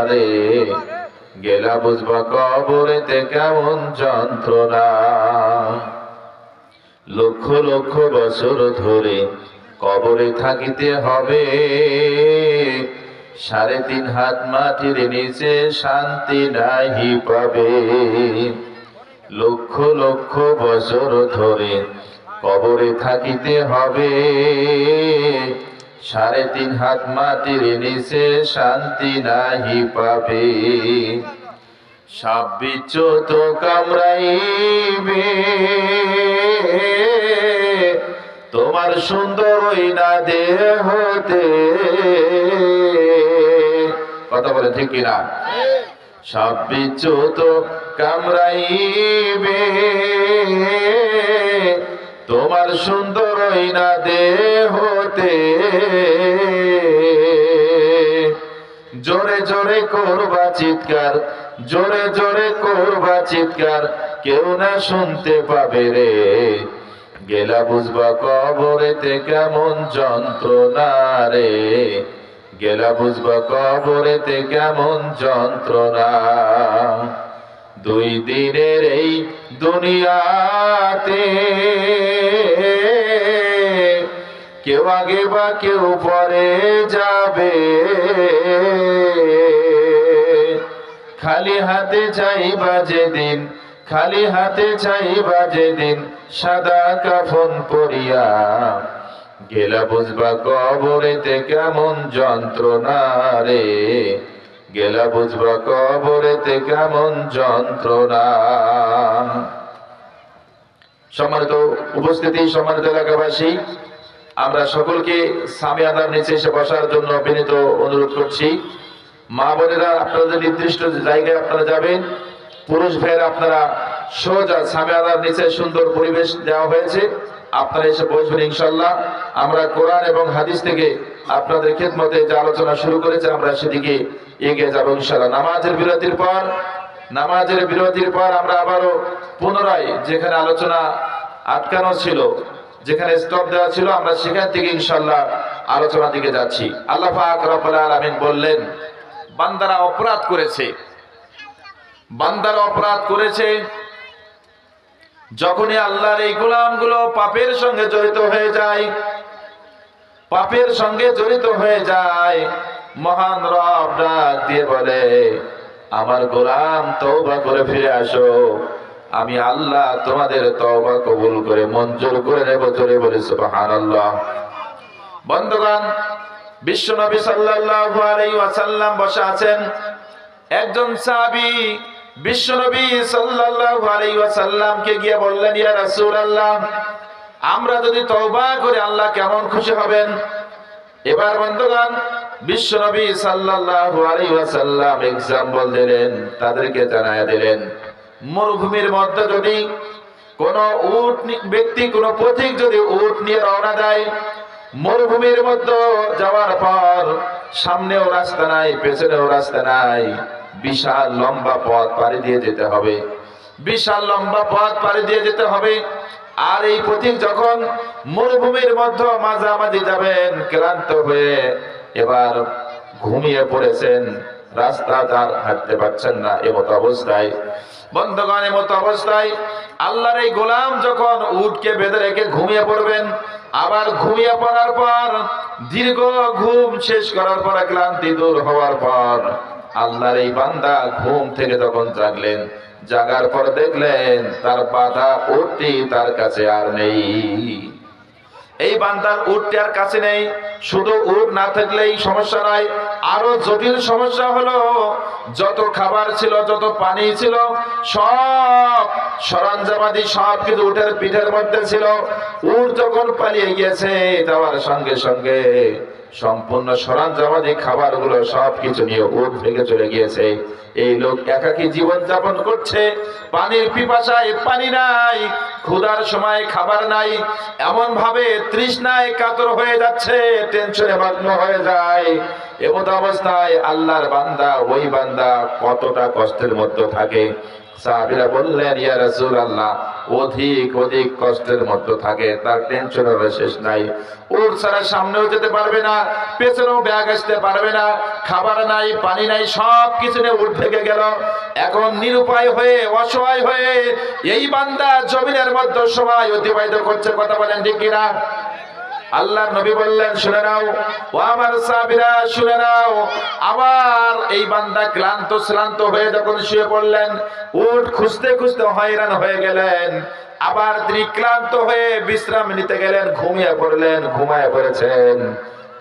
রে, গেলা বুঝবা কবরেতে কেমন যন্ত্রণা। লক্ষ লক্ষ বছর ধরে কবরে থাকিতে হবে, 3.5 হাত মাটির নিচে শান্তি নাহি পাবে। লক্ষ লক্ষ বছর ধরে কবরে থাকিতে হবে, 3.5 হাত মাটির নিচে শান্তি নাহি পাবে। সাপ বিচ্ছু তো কামড়াইবে, তোমার সুন্দর ওই না দেহতে। কথা বলে ঠিক কিনা? সাপ বিচ্ছু তো কামড়াইবে, তোমার সুন্দর ওই না দেহতে। জোরে জোরে করবা চিৎকার, জোরে জোরে করবা চিৎকার, কেউ না শুনতে পাবে রে, গেলা বুঝবা কবরেতে কেমন যন্ত্রণা রে, গেলা বুঝবা কবরেতে কেমন যন্ত্রণা। 2 দিনের এই দুনিয়াতে কেউ আগে বা কেউ পরে যাবে, খালি হাতে চাইবা যেদিন, খালি হাতে চাইবা যেদিন সাদা কাফন পরিয়া, গেলা বুঝবা কবরেতে কেমন যন্ত্রণা রে, গেলা বুঝবা কবরেতে কেমন যন্ত্রণা। সম্মানিত উপস্থিতি, সম্মানিত এলাকাবাসী, আমরা সকলকে সামিয়ানার নিচে এসে বসার জন্য বিনীত অনুরোধ করছি। মা বোনেরা আপনাদের নির্দিষ্ট জায়গায় আপনারা যাবেন, পুরুষ ভাইয়েরা আপনারা সোজা সামিয়ানার নিচে সুন্দর পরিবেশ দেওয়া হয়েছে, আপনারা এসে বসবেন ইনশাল্লাহ। আমরা কোরআন এবং হাদিস থেকে আপনাদের খেদমতে যে আলোচনা শুরু করেছে আমরা সেদিকে এগিয়ে যাবো ইনশাল্লাহ। নামাজের বিরতির পর আমরা আবারও পুনরায় যেখানে আলোচনা আটকানো ছিল, যেখানে স্টপ দেওয়া ছিল, আমরা সেখান থেকে ইনশাল্লাহ আলোচনার দিকে যাচ্ছি। আল্লাহ পাক রব্বুল আলামিন বললেন, বান্দারা অপরাধ করেছে, বান্দারা অপরাধ করেছে। যখনই আল্লাহর এই গোলামগুলো পাপের সঙ্গে জড়িত হয়ে যায়, পাপের সঙ্গে জড়িত হয়ে যায়, মহান রব ডাক দিয়ে বলে, আমার গোলাম তওবা করে ফিরে আসো, আমি আল্লাহ তোমাদের তওবা কবুল করে মঞ্জুর করে নেব। জোরে বলে সুবহানাল্লাহ। বন্ধুগণ, বিশ্বনবী সাল্লাল্লাহু আলাইহি ওয়াসাল্লাম বসে আছেন। একজন সাহাবী বিশ্বনবী সাল্লাল্লাহু আলাইহি ওয়াসাল্লামকে গিয়ে বললেন, ইয়া রাসূলুল্লাহ, আমরা যদি তওবা করি আল্লাহ কেমন খুশি হবেন? এবার বন্ধুগণ, বিশ্বনবী সাল্লাল্লাহু আলাইহি ওয়াসাল্লাম এক্সাম্পল দিলেন, তাদেরকে জানায়া দিলেন, মরুভূমির মধ্যে যদি কোনো ব্যক্তি, কোনো পথিক যদি উট নিয়ে রওনা দেয়, মরুভূমির মধ্যে যাওয়ার পর সামনেও রাস্তা নাই, পেছনেও রাস্তা নাই, বিশাল লম্বা পথ পাড়ি দিয়ে যেতে হবে, বিশাল লম্বা পথ পাড়ি দিয়ে যেতে হবে। আর এই পথিক যখন মরুভূমির মধ্যে মাঝামাঝি যাবেন, ক্লান্ত হয়ে এবার ঘুমিয়ে পড়েছেন, রাস্তা তার হাঁটতে পারছেন না, এমতো অবস্থায়, বন্ধুগণ, এমতো অবস্থায় আল্লাহর এই গোলাম যখন উটকে বেঁধে রেখে ঘুমিয়ে পড়বেন, আবার ঘুমিয়ে পড়ার পর দীর্ঘ ঘুম শেষ করার পর ক্লান্তি দূর হওয়ার পর আল্লাহর এই বান্দা ঘুম থেকে যখন জাগলেন, জাগার পর দেখলেন তার বাঁধা উটটি তার কাছে আর নেই। এই বান্দার উটটি আর কাছে নেই। শুধু উট না থাকলেই সমস্যা নাই, আরো জটিল সমস্যা হলো, যত খাবার ছিল, যত পানি ছিল, সব সরঞ্জামাদি সব কিছু উটের পিঠের মধ্যে ছিল। উট যখন পালিয়ে গিয়েছে, যাওয়ার সঙ্গে সঙ্গে সম্পূর্ণ সরঞ্জামাদি খাবারগুলো সবকিছু নিয়ে উট ভেঙে চলে গিয়েছে। এই লোক একাকী জীবন যাপন করছে, পানির পিপাসায় পানি নাই, ক্ষুধার সময় খাবার নাই, এমন ভাবে তৃষ্ণায় কাতর হয়ে যাচ্ছে, টেনশনে মগ্ন হয়ে যায়। এমন অবস্থায় আল্লাহর বান্দা, ওই বান্দা কতটা কষ্টের মধ্যে থাকে। সাহাবীরা বললেন, ইয়া রাসূলুল্লাহ, অধিক অধিক কষ্টের মধ্যে থাকে, তার টেনশনের শেষ নাই। উট ছাড়া সামনেও যেতে পারবে না, পেছনেও ব্যাগ আসতে পারবে না, খাবার নাই, পানি নাই, সব কিছু নিয়ে উট থেকে গেল। এখন নিরুপায় হয়ে, অসহায় হয়ে এই বান্দা জমিনের মধ্যে সময় অতিবাহিত করছে। কথা বলেন ঠিক কিনা? আল্লাহর নবী বললেন, শুনে নাও ও আমার সাহাবীরা, শুনে নাও। আবার এই বান্দা ক্লান্ত শ্রান্ত হয়ে যখন শুয়ে পড়লেন, উট খুঁজতে খুঁজতে হয়রান হয়ে গেলেন। আবার তিনি ক্লান্ত হয়ে বিশ্রাম নিতে গেলেন, ঘুমিয়ে পড়লেন, ঘুমায় পড়েছেন।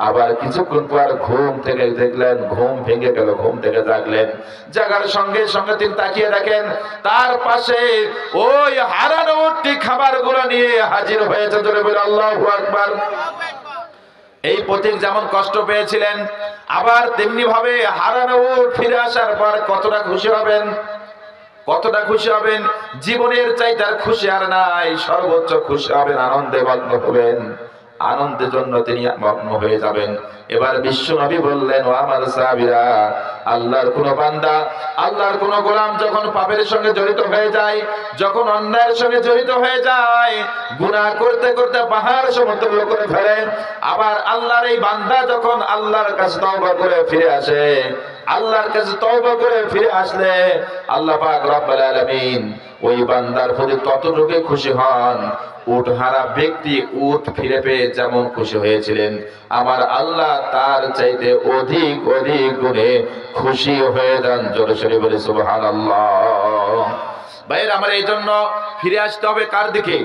আবার কিছুক্ষণ পর ঘুম থেকে দেখলেন ঘুম ভেঙে গেল, ঘুম থেকে জাগলেন। জাগার সঙ্গে সঙ্গে তিনি তাকিয়ে দেখেন তার পাশে ওই হারানো উটটি খাবারগুলো নিয়ে হাজির হয়েছে। জোরে বলে আল্লাহু আকবার। এই পথিক যেমন কষ্ট পেয়েছিলেন, আবার তেমনি ভাবে হারানো উট ফিরে আসার পর কতটা খুশি হবেন, কতটা খুশি হবেন। জীবনের চাইতে আর খুশি আর নাই, সর্বোচ্চ খুশি হবেন, আনন্দে মগ্ন হবেন, আনন্দের জন্য তিনি মগ্ন হয়ে যাবেন। এবার বিশ্ব নবী বললেন, ও আমার সাহাবীরা, আল্লাহর কোন বান্দা, আল্লাহর কোন গোলাম যখন পাপের সঙ্গে জড়িত হয়ে যায়, যখন অন্যায়ের সঙ্গে জড়িত হয়ে যায়, গুনাহ করতে করতে পাহাড় সমতুল্য করে ফেলে, আবার আল্লাহর এই বান্দা যখন আল্লাহর কাছে তওবা করে ফিরে আসে, আল্লাহর কাছে তওবা করে ফিরে আসলে আল্লাহ পাক রব্বুল আলামিন ওই বান্দার প্রতি ততটুকু খুশি হন, উট হারা ব্যক্তি উট ফিরে পেয়ে যেমন খুশি হয়েছিলেন, আমার আল্লাহ তার চাইতে অধিক অধিক গুণে খুশি হয়ে যান। জোরে সোরে বলি সুবহানাল্লাহ। ভাইরা আমার, এই জন্য ফিরে আসতে হবে কার দিকে?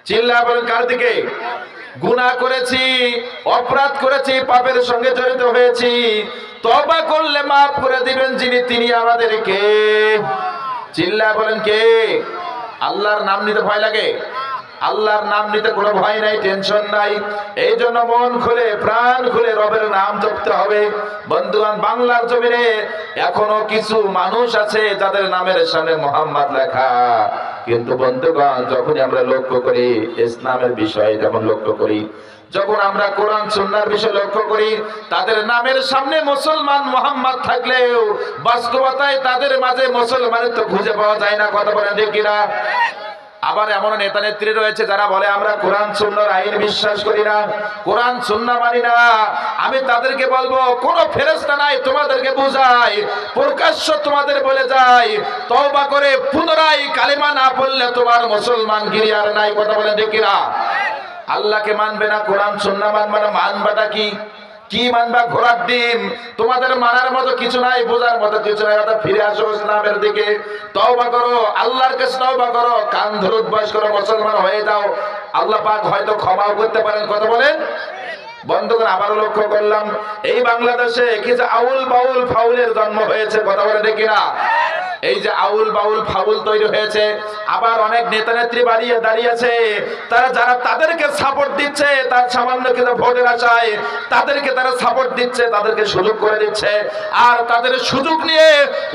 চিল্লায়ে বলেন, কার দিকে? গুনাহ করেছি, অপরাধ করেছি, পাপের সঙ্গে জড়িত হয়েছি, তওবা করলে মাফ করে দিবেন যিনি, তিনি আমাদেরকে। চিল্লায়ে বলেন, কে? আল্লাহর নাম নিতে ভয় লাগে? আল্লাহর নাম নিতে কোনো ভয় নাই, টেনশন নাই। এই জন্য মন খুলে, প্রাণ খুলে রবের নাম জপতে হবে। বন্ধুগণ, বাংলার জমিনে এখনো কিছু মানুষ আছে যাদের নামের সামনে মোহাম্মদ লেখা, কিন্তু বন্ধুগণ, যখনই আমরা লক্ষ্য করি ইসলামের বিষয়ে, যখন লক্ষ্য করি, যখন আমরা কোরআন সুন্নাহর বিষয় লক্ষ্য করি, তাদের নামের সামনে মুসলমান মোহাম্মদ থাকলেও বাস্তবতায় তাদের মাঝে মুসলমানের তো খুঁজে পাওয়া যায় না। কথা বলেন ঠিক কিনা? আবার এমন নেতা নেত্রী রয়েছে যারা বলে আমরা কোরআন সুন্নাহর আইন বিশ্বাস করি না, কোরআন সুন্নাহ মানি না। আমি তাদেরকে বলবো, কোন ফেরেশতা নাই তোমাদেরকে বুঝাই, প্রকাশ্য তোমাদের বলে যায়, তওবা করে পুনরায় কালেমা না পড়লে তোমার মুসলমান গিরি আর নাই। কথা বলেন ঠিক কিনা? আল্লাহকে মানবে না, কোরআন সুন্নাহ মানবে না, মানবাটা কি? কি মানবা? ঘোড়ার ডিম। তোমাদের মানার মতো কিছু নাই, বোঝার মতো কিছু নাই। অর্থাৎ ফিরে আসো ইসলামের দিকে, তওবা করো, আল্লাহর কাছে তওবা করো, কান ধরে উদ্বাস করো, মুসলমান হয়ে যাও। আল্লাহ পাক হয়তো ক্ষমাও করতে পারেন। কথা বলেন। বন্ধুগণ, আবারও লক্ষ্য করলাম এই বাংলাদেশে কিছু আউল বাউল ফাউলের জন্ম হয়েছে। কথা বলে দেখি না? এই যে আউল বাউল ফাউল তৈরি হয়েছে, আবার অনেক নেতা নেত্রী দাঁড়িয়েছে, তারা যারা তাদেরকে সাপোর্ট দিচ্ছে, তার সামান্য কিছু ভোটের আশায় তাদেরকে তারা সাপোর্ট দিচ্ছে, তাদেরকে সুযোগ করে দিচ্ছে। আর তাদের সুযোগ নিয়ে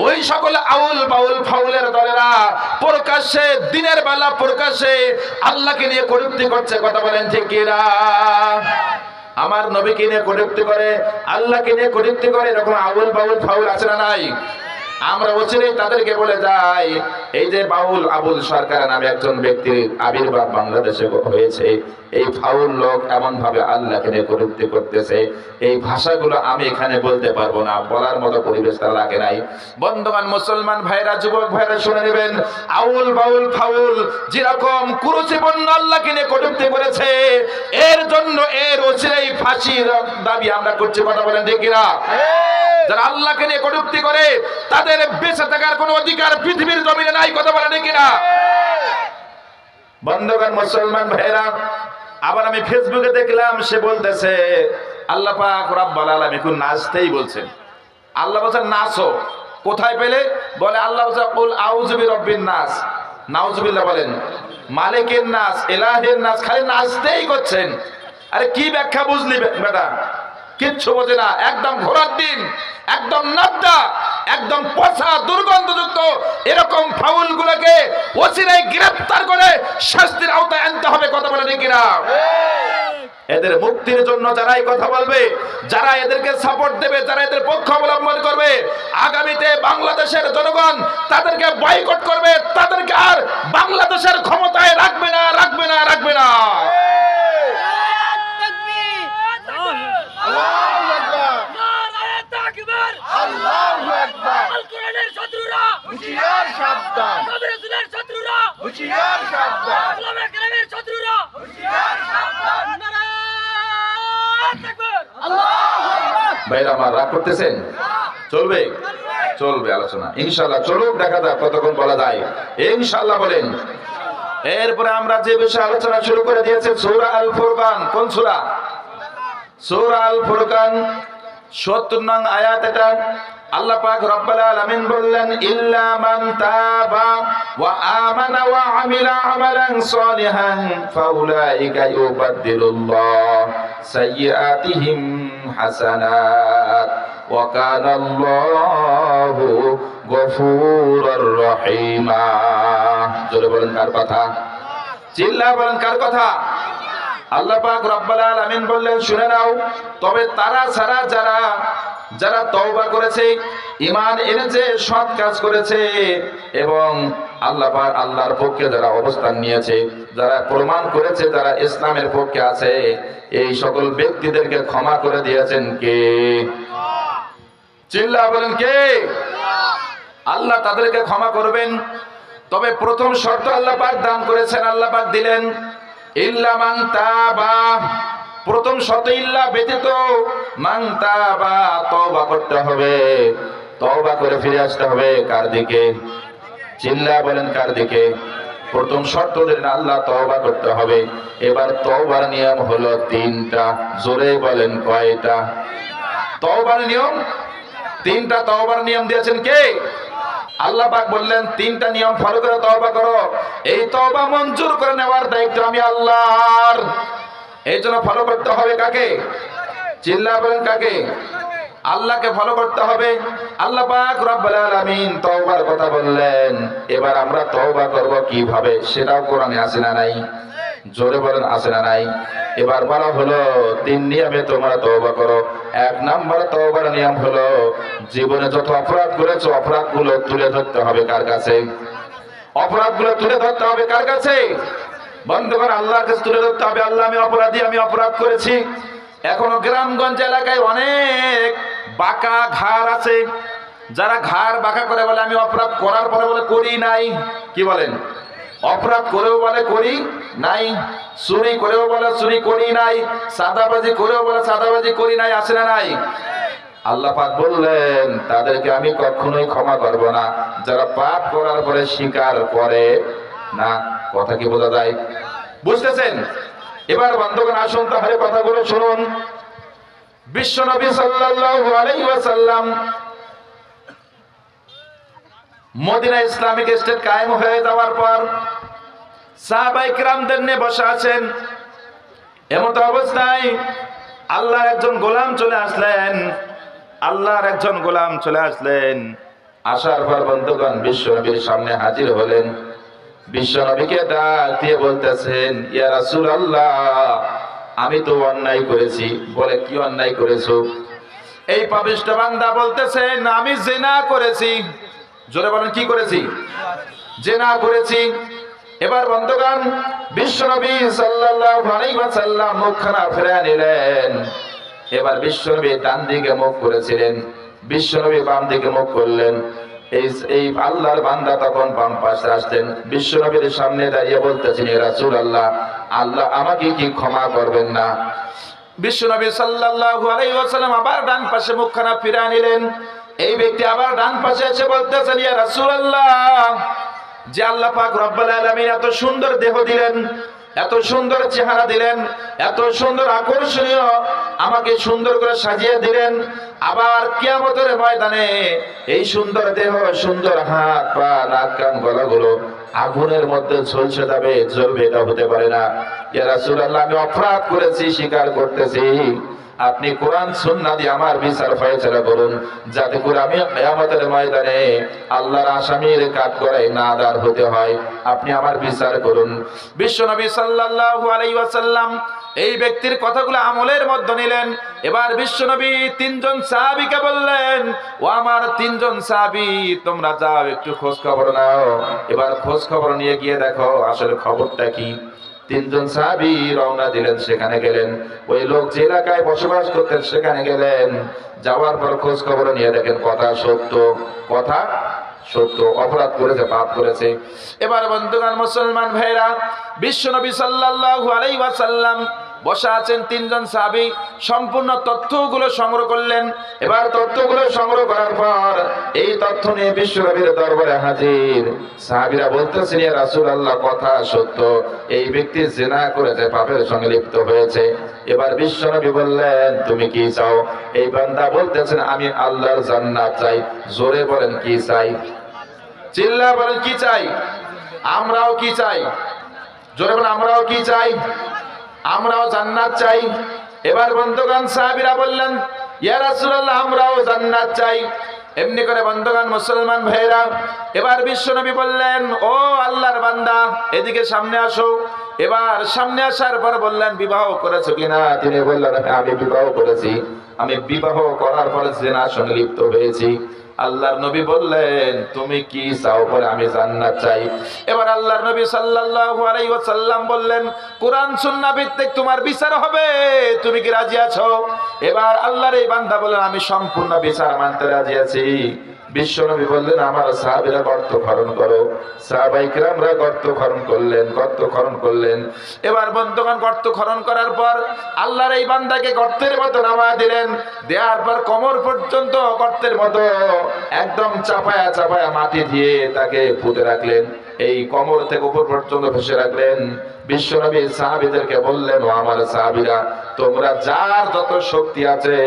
ওই সকল আউল বাউল ফাউলের দলেরা প্রকাশ্যে, দিনের বেলা প্রকাশ্যে আল্লাহকে নিয়ে কটূক্তি করছে। কথা বলেন ঠিক কিনা? আমার নবীকে নিয়ে কটূক্তি করে, আল্লাহকে নিয়ে কটূক্তি করে, এরকম আউল বাউল ফাউল আছে না নাই? আমরা অচিরেই তাদেরকে বলে যাই, এই যে বাউল আবুল সরকার নামে একজন ব্যক্তির আবির্ভাব বাংলাদেশে হয়েছে, এই ফাউল লোক এমন ভাবে আল্লাহকে নিয়ে কটূক্তি করতেছে, এই ভাষাগুলো আমি এখানে বলতে পারবো না, বলার মতো পরিবেশ তার লাগে নাই। বন্ধুগণ, মুসলমান ভাইরা, যুবক ভাইরা, শুনে নেবেন, আউল বাউল ফাউল যেরকম কুরুচিপূর্ণ আল্লাহকে নিয়ে কটূক্তি করেছে, এর জন্য এর অচিরেই ফাঁসির দাবি আমরা করছি। কথা বলেন ঠিক কিনা? যারা আল্লাহকে নিয়ে কটূক্তি করে তাদের বেঁচে থাকার কোনো অধিকার পৃথিবীর জমিনে নাই। কথা বলেন ঠিক কিনা? বন্ধুগণ, মুসলমান ভাইরা, আবার আমি ফেসবুকে দেখলাম, সে বলতেছে আল্লাহ পাক রব্বুল আলামিন কোন নাচতেই বলছেন। আল্লাহ বলছেন নাচো, কোথায় পেলে? বলে আল্লাহ বলছেন কুল আউযু বিরাব্বিন নাস। নাউজুবিল্লাহ বলেন, মালিকের নাস, ইলাহের নাস, খালি নাচতেই করছেন। আরে কি ব্যাখ্যা বুঝলি বেটা? কিচ্ছু বোঝে না, একদম ঘোড়ার ডিম, একদম নাদ্দা, একদম পচা দুর্গন্ধযুক্ত এরকম ফাউল গুলোকে অচিরেই গ্রেফতার করে শাস্তির আওতায় আনতে হবে। কথা বলে ঠিক কিনা? এদের মুক্তির জন্য যারাই কথা বলবে, যারা এদেরকে সাপোর্ট দেবে, যারা এদের পক্ষ অবলম্বন করবে, আগামীতে বাংলাদেশের জনগণ তাদেরকে বয়কট করবে, তাদেরকে আর বাংলাদেশের ক্ষমতায় রাখবে না, রাখবে না, রাখবে না। ভাইরা আমার, রাগ করতেছেন? চলবে, চলবে আলোচনা ইনশাআল্লাহ। চলুক, দেখা যাক কতক্ষণ বলা যায়। ইনশাআল্লাহ বলেন। এরপরে আমরা যে বিষয়ে আলোচনা শুরু করে দিয়েছি, সূরা আল ফুরকান। কোন সূরা? সূরা আল ফুরকান ৭০ নং আয়াত। এটা আল্লাহ পাক রব্বুল আলামিন বললেন, ইল্লা মান তাবা ওয়া আমানা ওয়া আমিলা আমালান সলিহান ফাউলাইকা ইউবাদদিলুল্লাহ সাইয়্যাতিহিম হাসানাত ওয়া কানাল্লাহু গফুরুর রহিমা। জোরে বলেন কার কথা? চিল্লা বলেন কার কথা? আল্লাহ পাক রব্বুল আলামিন বললেন, শুনে নাও, তবে তারা ছাড়া যারা তওবা করেছে, ঈমান এনেছে, সৎ কাজ করেছে এবং আল্লাহর পক্ষে যারা অবস্থান নিয়েছে, যারা প্রমাণ করেছে, যারা ইসলামের পক্ষে আছে, এই সকল ব্যক্তিদেরকে ক্ষমা করে দিয়েছেন কে? চিল্লা বলেন কে? আল্লাহ তাদেরকে ক্ষমা করবেন। তবে প্রথম শর্ত আল্লাহ পাক দান করেছেন, আল্লাহ পাক দিলেন ইল্লা মান তাবা। প্রথম শর্ত ইল্লা ব্যতীত, মান তাবা, তওবা করতে হবে, তওবা করে ফিরে আসতে হবে। কার দিকে? চিল্লা বলেন কার দিকে? প্রথম শর্ত দিলেন আল্লাহ, তওবা করতে হবে। এবার তওবার নিয়ম হলো 3টা। জোরে বলেন কয়টা? তওবার নিয়ম 3টা। তওবার নিয়ম দিয়েছেন কে? আল্লাহ পাক বললেন 3টা নিয়ম ফলো করে তওবা করো। এই তওবা মঞ্জুর করে নেওয়ার দায়িত্ব আমি আল্লাহর। এই জন্য ফলো করতে হবে কাকে? চিল্লা বলেন কাকে? আল্লাহকে ফলো করতে হবে। আল্লাহ পাক রব্বুল আলামিন তওবার কথা বললেন। এবার আমরা তওবা করব কিভাবে, সেটাও কোরআনে আছে না নাই? জোরে বলেন আছে না নাই? এবার বলা হলো 3 নিয়মে তোমরা তওবা করো। 1 নাম্বার তওবার নিয়ম হলো, জীবনে যত অপরাধ করেছো অপরাধগুলো তুলে ধরতে হবে। কার কাছে? অপরাধগুলো তুলে ধরতে হবে কার কাছে? বন্ধুগণ, আল্লাহর কাছে তুলে ধরতে হবে। আল্লাহ, আমি অপরাধী, আমি অপরাধ করেছি। এখনো গ্রামগঞ্জ এলাকায় অনেক বাঁকা ঘাড় আছে, যারা ঘাড় বাঁকা করে বলে আমি অপরাধ করার পরে বলে করি নাই। কি বলেন? অপরাধ করেও বলে করি নাই, চুরি করেও বলে চুরি করি নাই, চাঁদাবাজি করেও বলে চাঁদাবাজি করি নাই। আছে না নাই? আল্লাহ পাক বললেন তাদেরকে আমি কখনোই ক্ষমা করব না, যারা পাপ করার পরে স্বীকার করে না। কথা কি বোঝা যায়? বুঝতেছেন? এবার বন্ধুগণ, আসুন তাহলে কথাগুলো শুনুন। বিশ্বনবী সাল্লাল্লাহু আলাইহি ওয়াসাল্লাম মদিনা ইসলামিক স্টেট কায়েম হয়ে যাওয়ার পর সাহাবায়ে কিরামদের নিয়ে বসে আছেন। এমত অবস্থায় আল্লাহর একজন গোলাম চলে আসলেন। আল্লাহর একজন গোলাম চলে আসলেন। আসার পর বন্ধুগণ বিশ্বনবীর সামনে হাজির হলেন। বিশ্বনবীকে ডাক দিয়ে বলতেছেন, ইয়া রাসূলুল্লাহ, আমি তো অন্যায় করেছি। বলে, কি অন্যায় করেছো? এই পাপিষ্ঠ বান্দা বলতেছেন, আমি জিনা করেছি। জোরে বলেন, কি করেছি? জিনা করেছি। এবার বন্ধুগণ বিশ্বনবী সাল্লাল্লাহু আলাইহি ওয়াসাল্লাম মুখখানা ফিরিয়ে নিলেন। এবার বিশ্বনবী ডান দিকে মুখ করেছিলেন, বিশ্বনবী বাম দিকে মুখ করলেন। এই আল্লাহর বান্দা তখন বাম পাশে আসলেন। বিশ্বনবীর সামনে দাঁড়িয়ে বলতেছেন, ইয়া রাসূলুল্লাহ, আল্লাহ আমাকে কি ক্ষমা করবেন না? বিশ্বনবী সাল্লাল্লাহু আলাইহি ওয়াসাল্লাম আবার ডান পাশে মুখখানা ফিরিয়ে নিলেন। এই ব্যক্তি আবার ডান পাশে এসে বলতেছেন, ইয়া রাসূলুল্লাহ, যে আল্লাহ পাক রব্বুল আলামিন এত সুন্দর দেহ দিলেন, এত সুন্দর চেহারা দিলেন, এত সুন্দর আকর্ষণীয় আমাকে সুন্দর করে সাজিয়ে দিলেন, আবার কিয়ামতের ময়দানে এই সুন্দর দেহ, সুন্দর হাত পা, নাক কান গলাগুলো আগুনের মধ্যে ঝলসে যাবে, জ্বলবে, এটা হতে পারে না। ইয়া রাসূলুল্লাহ, আমি অপরাধ করেছি, স্বীকার করতেছি, আপনি কোরআন সুন্নাহ দিয়ে আমার বিচার ফয়সালা করুন, যাতে করে আমি কিয়ামতের ময়দানে আল্লাহর আসামির কাঠগড়ায় না দাঁড় হতে হয়। আপনি আমার বিচার করুন। বিশ্বনবী সাল্লাল্লাহু আলাইহি ওয়াসাল্লাম এই ব্যক্তির কথাগুলো আমলের মধ্যে নিলেন। এবার বিশ্বনবী তিনজন সাহাবীকে বললেন, ও আমার তিনজন সাহাবী, তোমরা যাও একটু খোঁজ খবর নাও। এবার খোঁজ খবর নিয়ে গিয়ে দেখো আসলে খবরটা কি। তিনজন সাহাবী রওনা দিলেন, সেখানে গেলেন। ওই লোক যে এলাকায় বসবাস করতেন সেখানে গেলেন। যাওয়ার পর খোঁজ খবর নিয়ে দেখেন কথা সত্য, কথা সত্য, অপরাধ করেছে, পাপ করেছে। এবার বন্ধুগণ মুসলমান ভাইরা, বিশ্বনবী সাল্লাল্লাহু আলাইহি ওয়াসাল্লাম বসা আছেন, তিনজন সাহাবী সম্পূর্ণ তথ্যগুলো সংগ্রহ করলেন। এবার তথ্যগুলো সংগ্রহ করার পর এই তথ্য নিয়ে বিশ্বনবীর দরবারে হাজির। সাহাবীরা বলতেছেন, ইয়া রাসূলুল্লাহ, কথা সত্য, এই ব্যক্তি জিনা করেছে, পাপের সঙ্গে লিপ্ত হয়েছে। এবার বিশ্বনবী বললেন, তুমি কি চাও? এই বান্দা বলতেছেন, আমি আল্লাহর জান্নাত চাই। জোরে বলেন কি চাই? চিল্লা বলেন কি চাই? আমরাও কি চাই? জোরে বলেন আমরাও কি চাই? আমরাও জান্নাত চাই। এবার বন্ধুগণ সাহাবীরা বললেন, ইয়া রাসূলুল্লাহ, আমরাও জান্নাত চাই। এমনি করে বন্ধুগণ মুসলমান ভাইরা, এবার বিশ্বনবী বললেন, ও আল্লাহর বান্দা, এদিকে সামনে আসো। এবার সামনে আসার পর বললেন, বিবাহ করেছো কিনা? তিনি বললেন, আমি বিবাহ করেছি। আমি বিবাহ করার পরে জিনার সঙ্গে লিপ্ত হয়েছি। আল্লাহর নবী বললেন, তুমি কি চাও? বলে আমি জান্নাত চাই। এবার আল্লাহর নবী সাল্লাল্লাহু আলাইহি ওয়াসাল্লাম বললেন, কোরআন সুন্নাহ ভিত্তিক তোমার বিচার হবে, তুমি কি রাজি আছো? এবার আল্লাহর এই বান্দা বললেন, আমি সম্পূর্ণ বিচার মানতে রাজি আছি। বিশ্বনবী বললেন, আমার সাহাবীরা গর্ত খনন করো। সাহাবায়ে কেরামরা গর্ত খনন করলেন। এবার বন্ধুগণ গর্ত খনন করার পর আল্লাহর এই বান্দাকে গর্তের মতো নামা দিলেন। দেওয়ার পর কোমর পর্যন্ত গর্তের মতো একদম চাপায়া মাটি দিয়ে তাকে পুঁতে রাখলেন। এই কোমর থেকে উপর পর্যন্ত ভেসে রাখলেন। বিশ্বনবী সাহাবীদেরকে বললেন, ও আমার সাহাবীরা, তোমরা যার যত শক্তি আছে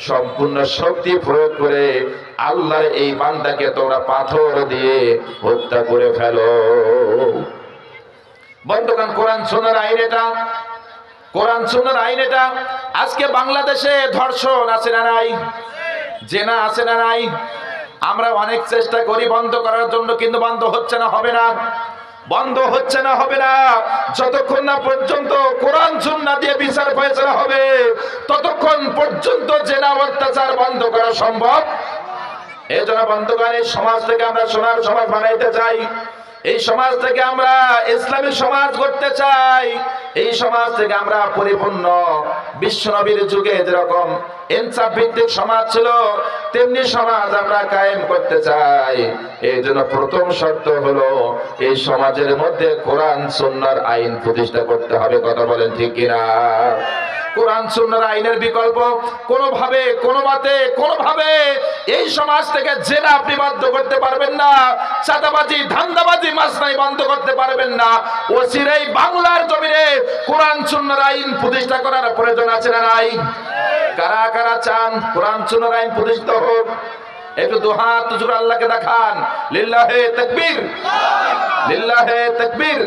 সম্পূর্ণ শক্তি প্রয়োগ করে আল্লাহর এই বান্দাকে তোমরা পাথর দিয়ে হত্যা করে ফেলো। বন্ধুগণ, কোরআন সুন্নাহর আইন এটা, কোরআন সুন্নাহর আইন এটা। আজকে বাংলাদেশে ধর্ষণ আছে না নাই? জেনা আছে না নাই? আমরা অনেক চেষ্টা করি বন্ধ করার জন্য, কিন্তু বন্ধ হচ্ছে না, হবে না। বন্ধ হচ্ছে না, হবে না। যতক্ষণ না পর্যন্ত কোরআন সুন্নাহ দিয়ে বিচার ফয়সালা হবে, ততক্ষণ পর্যন্ত জেনা অত্যাচার বন্ধ করা সম্ভব। এজন্য বন্ধুগণ, এই সমাজ থেকে আমরা সোনার সমাজ বানাইতে চাই। এই সমাজ থেকে আমরা ইসলামী সমাজ করতে চাই। এই সমাজ থেকে আমরা পরিপূর্ণ বিশ্বনবীর যুগে যেরকম ইনসাফ ভিত্তিক সমাজ ছিল, তেমনি সমাজ আমরা কায়েম করতে চাই। এই জন্য প্রথম শর্ত হলো, এই সমাজের মধ্যে কোরআন সুন্নাহর আইন প্রতিষ্ঠা করতে হবে। কথা বলেন ঠিক কিনা? কোরআন সুন্নাহর আইনের বিকল্প কোনোভাবে, কোনোভাবে এই সমাজ থেকে জেনা আপনি বন্ধ করতে পারবেন না। চাঁদাবাজি, ধান্দাবাজি, মাসনাই বন্ধ করতে পারবেন না। ওসিরাই বাংলার জমিনে কোরআন সুন্নাহর আইন প্রতিষ্ঠা করার প্রয়োজন আছে না নাই? কারা কারা চান কোরআন সুন্নাহর আইন প্রতিষ্ঠিত হোক? একটু দুহাত জোরে আল্লাহকে দেখান, লিল্লাহে তাকবীর, লিল্লাহে তাকবীর।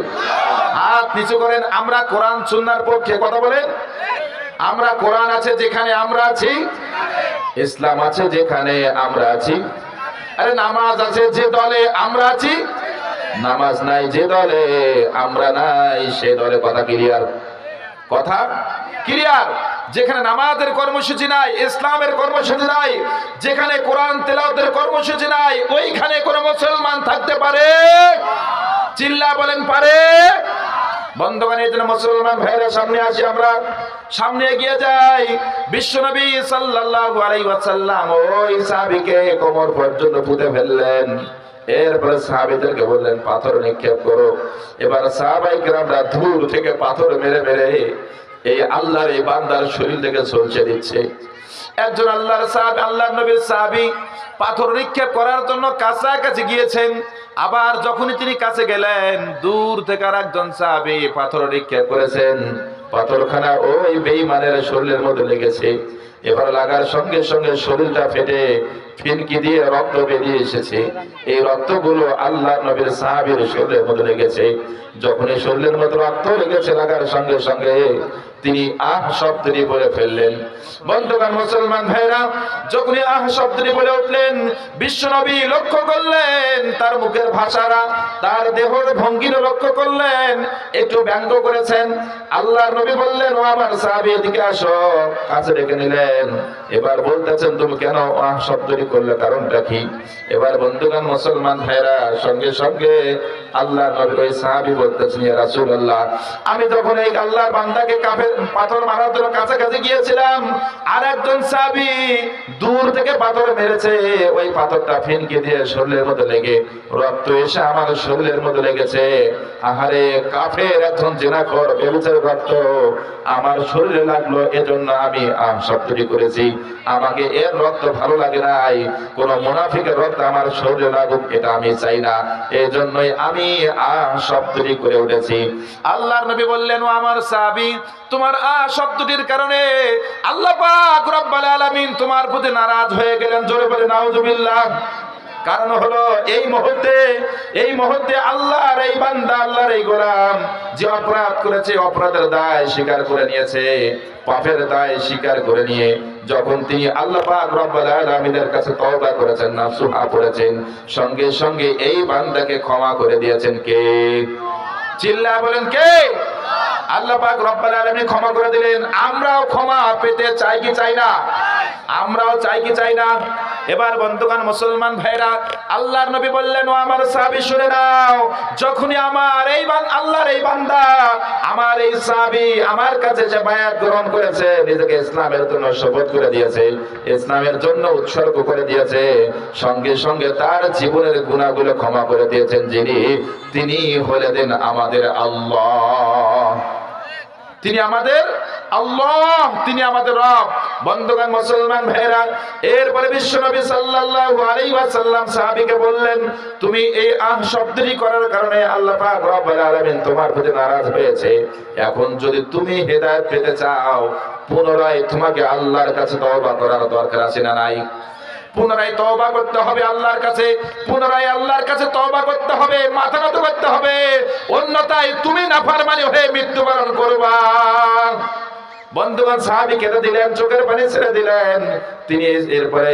হাত নিচু করেন। আমরা কোরআন সুন্নাহর পক্ষে। কথা বলেন। আমরা কোরআন আছে যেখানে আমরা আছি, ইসলাম আছে যেখানে আমরা আছি। আরে নামাজ আছে যে দলে আমরা আছি, নামাজ নাই যে দলে আমরা নাই, সে দলে। কথা ক্লিয়ার? কথা ক্লিয়ার? যেখানে নামাজের কর্মসূচি নাই, ইসলামের কর্মসূচি নাই, যেখানে কোরআন তেলাওয়াতের কর্মসূচি নাই, ওইখানে কোন মুসলমান থাকতে পারে? চিল্লা বলেন, পারে? বন্ধুগণ, এই জন্য মুসলমান ভাইরা সামনে আসি, আমরা সামনে এগিয়ে যাই। বিশ্বনবী সাল্লাল্লাহু আলাইহি ওয়াসাল্লাম ওই সাহাবীকে কোমর পর্যন্ত পুঁতে ফেললেন। এরপরে সাহাবীদেরকে বললেন, পাথর নিক্ষেপ করো। এবার সাহাবায়ে কেরামরা দূর থেকে পাথর মেরে মেরে এই আল্লাহর এই বান্দার শরীর থেকে ঝলসে দিচ্ছে। একজন আল্লাহর সাহাবী, আল্লাহর নবীর সাহাবী পাথর নিক্ষেপ করার জন্য কাছাকাছি গিয়েছেন। আবার যখনই তিনি কাছে গেলেন, দূর থেকে আরেকজন সাহাবী পাথর নিক্ষেপ করেছেন। পাথরখানা ওই বেঈমানের শরীরের মধ্যে লেগেছে। এবার লাগার সঙ্গে সঙ্গে শরীরটা ফেটে ফিনকি দিয়ে রক্ত বেরিয়ে এসেছে। এই রক্তগুলো আল্লাহর নবীর সাহাবীর শরীরের মধ্যে লেগেছে। যখন এই শরীরের মধ্যে রক্ত লেগেছে, লাগার সঙ্গে সঙ্গে তিনি আহ শব্দটি বলে ফেললেন। বন্ধুগণ মুসলমান ভাইরা, যখনই আহ শব্দটি বলে উঠলেন, বিশ্বনবী লক্ষ্য করলেন তার মুখের ভাষারা, তার দেহের ভঙ্গিরও লক্ষ্য করলেন, একটু ব্যঙ্গ করেছেন। আল্লাহর নবী বললেন, ও আমার সাহাবী এদিকে আসো, কাছে ডেকে নিলেন। এবার বলতেছেন, তুমি কেন আহ শব্দটি করলে, কারণটা কি? এবার বন্ধুগণ মুসলমান ভাইরা, সঙ্গে সঙ্গে আল্লাহর নবী ওই সাহাবী বলতেছেন, ইয়া রাসূলুল্লাহ, আমি যখন এই আল্লাহর বান্দাকে পাথর মারার জন্য কাছাকাছি গিয়েছিলাম, আর একজন সাহাবী দূর থেকে পাথর মেরেছে, ওই পাথরটা ফিনকে দিয়ে শরীরের মধ্যে লেগে রক্ত এসে আমার শরীরের মধ্যে লেগেছে। আহারে, কাফের একজন জিনাখোর ব্যভিচারী রক্ত আমার শরীরে লাগলো, এজন্য আমি আহ শব্দটি করেছি। আমাকে এর রক্ত ভালো লাগে নাই, কোন মুনাফিকের রক্ত আমার শরীরে লাগুক এটা আমি চাই না, এজন্যই আমি আহ শব্দটি করে উঠেছি। আল্লাহর নবী বললেন, ও আমার সাহাবী, তোমার আহ শব্দটির কারণে আল্লাহ পাক রব্বুল আলামিন তোমার প্রতি নারাজ হয়ে গেলেন। জোরে বলে নাউজুবিল্লাহ। কারণ হলো এই মুহূর্তে আল্লাহর এই বান্দা, আল্লাহর এই গোলাম যে অপরাধ করেছে, অপরাধের দায় স্বীকার করে নিয়েছে, পাপের দায় স্বীকার করে নিয়ে যখন তিনি আল্লাহ পাক রব্বুল আলামিনের কাছে তওবা করেছেন, নাসুহা পড়েছেন, সঙ্গে সঙ্গে এই বান্দাকে ক্ষমা করে দিয়েছেন কে? চিল্লায় বলেন কে? আল্লাহ পাক রব্বুল আলামিন ক্ষমা করে দিলেন। আমরাও ক্ষমা পেতে চাই কি চাই না? আমরাও চাই কি চাই না? এবার বন্ধুগণ মুসলমান ভাইরা, আল্লাহর নবী বললেন, ও আমার সাহাবী শুনে নাও, যখনই আমার এই আল্লাহর এই বান্দা, আমার এই সাহাবী আমার কাছে যে বায়াত গ্রহণ করেছে, নিজেকে ইসলামের জন্য শপথ করে দিয়েছে, ইসলামের জন্য উৎসর্গ করে দিয়েছে, সঙ্গে সঙ্গে তার জীবনের গুনাহগুলো ক্ষমা করে দিয়েছেন যিনি, তিনি হলেন আমাদের আল্লাহ। তিনি আমাদের আল্লাহ, তিনি আমাদের রব। বন্ধুগণ মুসলমান ভাইরা, এরপরে বিশ্বনবী সাল্লাল্লাহু আলাইহি ওয়াসাল্লাম সাহাবীকে বললেন, তুমি এই আহ শব্দটি করার কারণে আল্লাহ পাক রব্বুল আলামিন তোমার প্রতি নারাজ হয়েছে। এখন যদি তুমি হেদায়েত পেতে চাও, পুনরায় তোমাকে আল্লাহর কাছে তওবা করার দরকার আছে না নাই? পুনরায় তওবা করতে হবে আল্লাহর কাছে, পুনরায় আল্লাহর কাছে তওবা করতে হবে, মাথা নত করতে হবে, অন্যথায় তুমি নাফরমানি হয়ে মৃত্যুবরণ করবা। বন্ধুগণ সাহাবী কেঁদে দিলেন, চোখের পানি ছেড়ে দিলেন। তিনি এরপরে